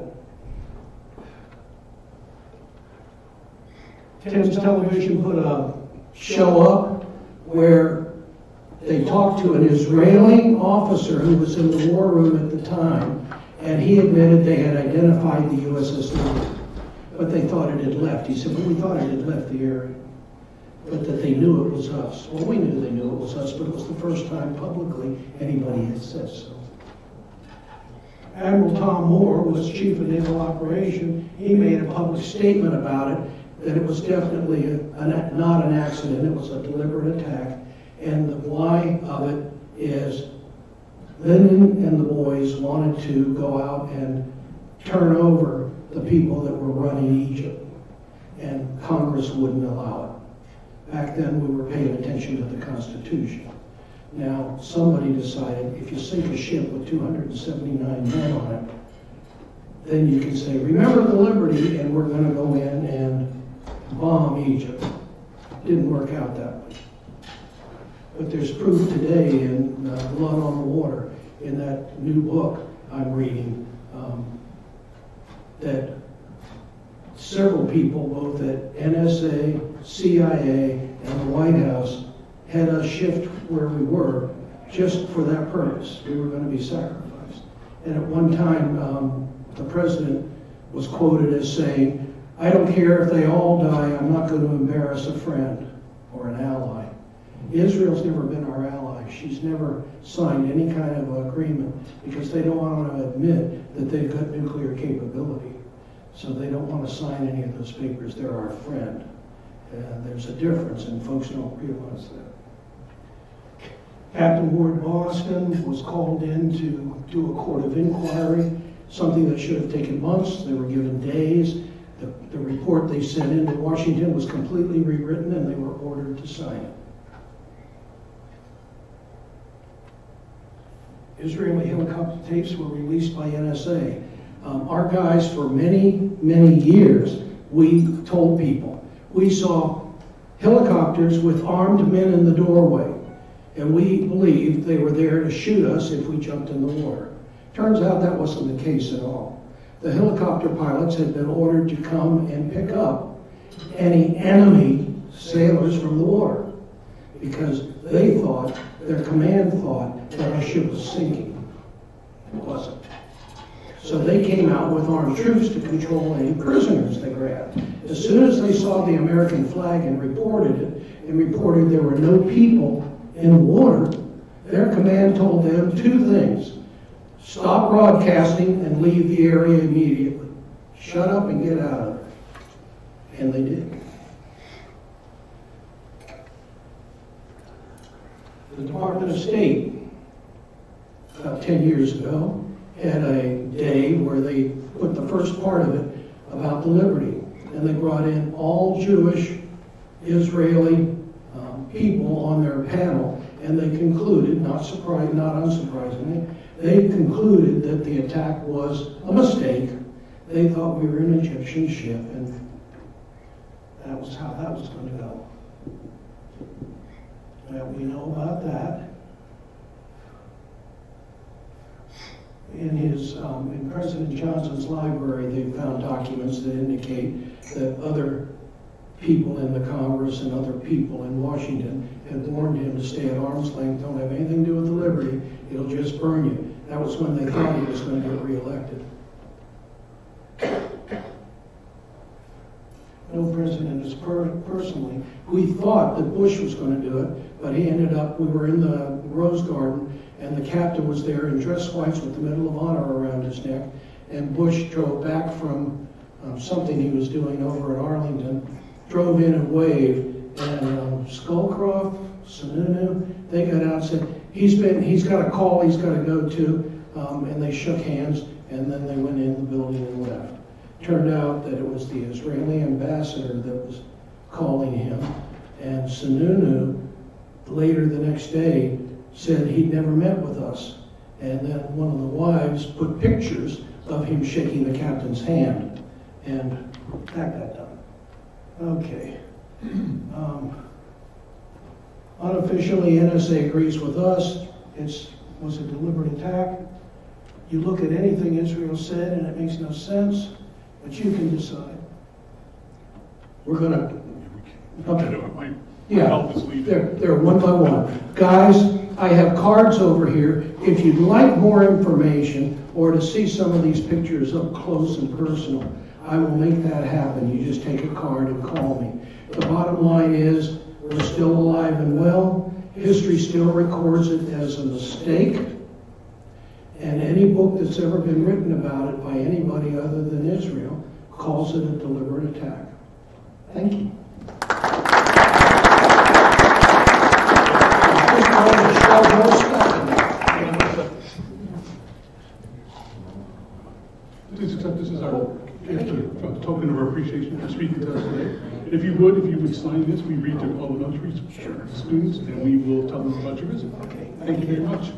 Thames Television put a show up where they talked to an Israeli officer who was in the war room at the time, and he admitted they had identified the USS Liberty, but they thought it had left. He said, well, we thought it had left the area, but that they knew it was us. Well, we knew they knew it was us, but it was the first time publicly anybody had said so. Admiral Tom Moore was Chief of Naval Operations. He made a public statement about it, that it was definitely not an accident, it was a deliberate attack. And the why of it is Lyndon and the boys wanted to go out and turn over the people that were running Egypt, and Congress wouldn't allow it. Back then we were paying attention to the Constitution. Now somebody decided if you sink a ship with 279 men on it, then you can say, remember the Liberty, and we're going to go in and bomb Egypt. Didn't work out that way. But there's proof today in Blood on the Water, in that new book I'm reading, that several people, both at NSA, CIA, and the White House, had us shift where we were just for that purpose. We were going to be sacrificed. And at one time, the president was quoted as saying, I don't care if they all die, I'm not going to embarrass a friend or an ally. Israel's never been our ally. She's never signed any kind of agreement because they don't want to admit that they've got nuclear capability. So they don't want to sign any of those papers. They're our friend. And there's a difference, and folks don't realize that. Captain Ward Boston was called in to do a court of inquiry, something that should have taken months. They were given days. The report they sent into Washington was completely rewritten, and they were ordered to sign it. Israeli helicopter tapes were released by NSA. Our guys, for many, many years, we told people, we saw helicopters with armed men in the doorway, and we believed they were there to shoot us if we jumped in the water. Turns out that wasn't the case at all. The helicopter pilots had been ordered to come and pick up any enemy sailors from the water because they thought, their command thought, that our ship was sinking. It wasn't. So they came out with armed troops to control any prisoners they grabbed. As soon as they saw the American flag and reported it, and reported there were no people in the water, their command told them 2 things. Stop broadcasting and leave the area immediately. Shut up and get out of it. And they did. The Department of State, about 10 years ago, had a day where they put the first part of it about the liberty. And they brought in all Jewish, Israeli people on their panel, and they concluded, not unsurprisingly, they concluded that the attack was a mistake. They thought we were an Egyptian ship, and that was how that was going to go. Well, we know about that. In President Johnson's library, they found documents that indicate that other people in the Congress and other people in Washington had warned him to stay at arm's length, don't have anything to do with the liberty, it'll just burn you. That was when they thought he was going to get reelected. No president is personally. We thought that Bush was going to do it, but he ended up, we were in the Rose Garden, and the captain was there in dress whites with the Medal of Honor around his neck, and Bush drove back from something he was doing over in Arlington, drove in and waved, and Skullcroft, Sununu, they got out and said, he's got a call he's got to go to, and they shook hands, and then they went in the building and left. Turned out that it was the Israeli ambassador that was calling him, and Sununu later the next day said he'd never met with us, and then one of the wives put pictures of him shaking the captain's hand, and that got done. Okay. Unofficially, NSA agrees with us. It was a deliberate attack. You look at anything Israel said and it makes no sense, but you can decide. We're going to... Okay. Yeah, they're one by one. Guys, I have cards over here. If you'd like more information or to see some of these pictures up close and personal, I will make that happen. You just take a card and call me. The bottom line is we're still alive and well. History still records it as a mistake. And any book that's ever been written about it by anybody other than Israel calls it a deliberate attack. Thank you. Please accept this as our gift, a token of our appreciation for speaking to us today. And if you would sign this, we read to all the notaries, students, and we will tell them about your visit. Okay. Thank you very much.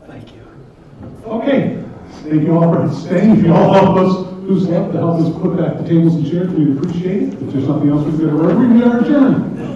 Thank you. Okay. Thank you all for staying. If you all help us, who's left to help us put back the tables and chairs, we'd appreciate it. If there's nothing else we've got to worry, we are adjourned.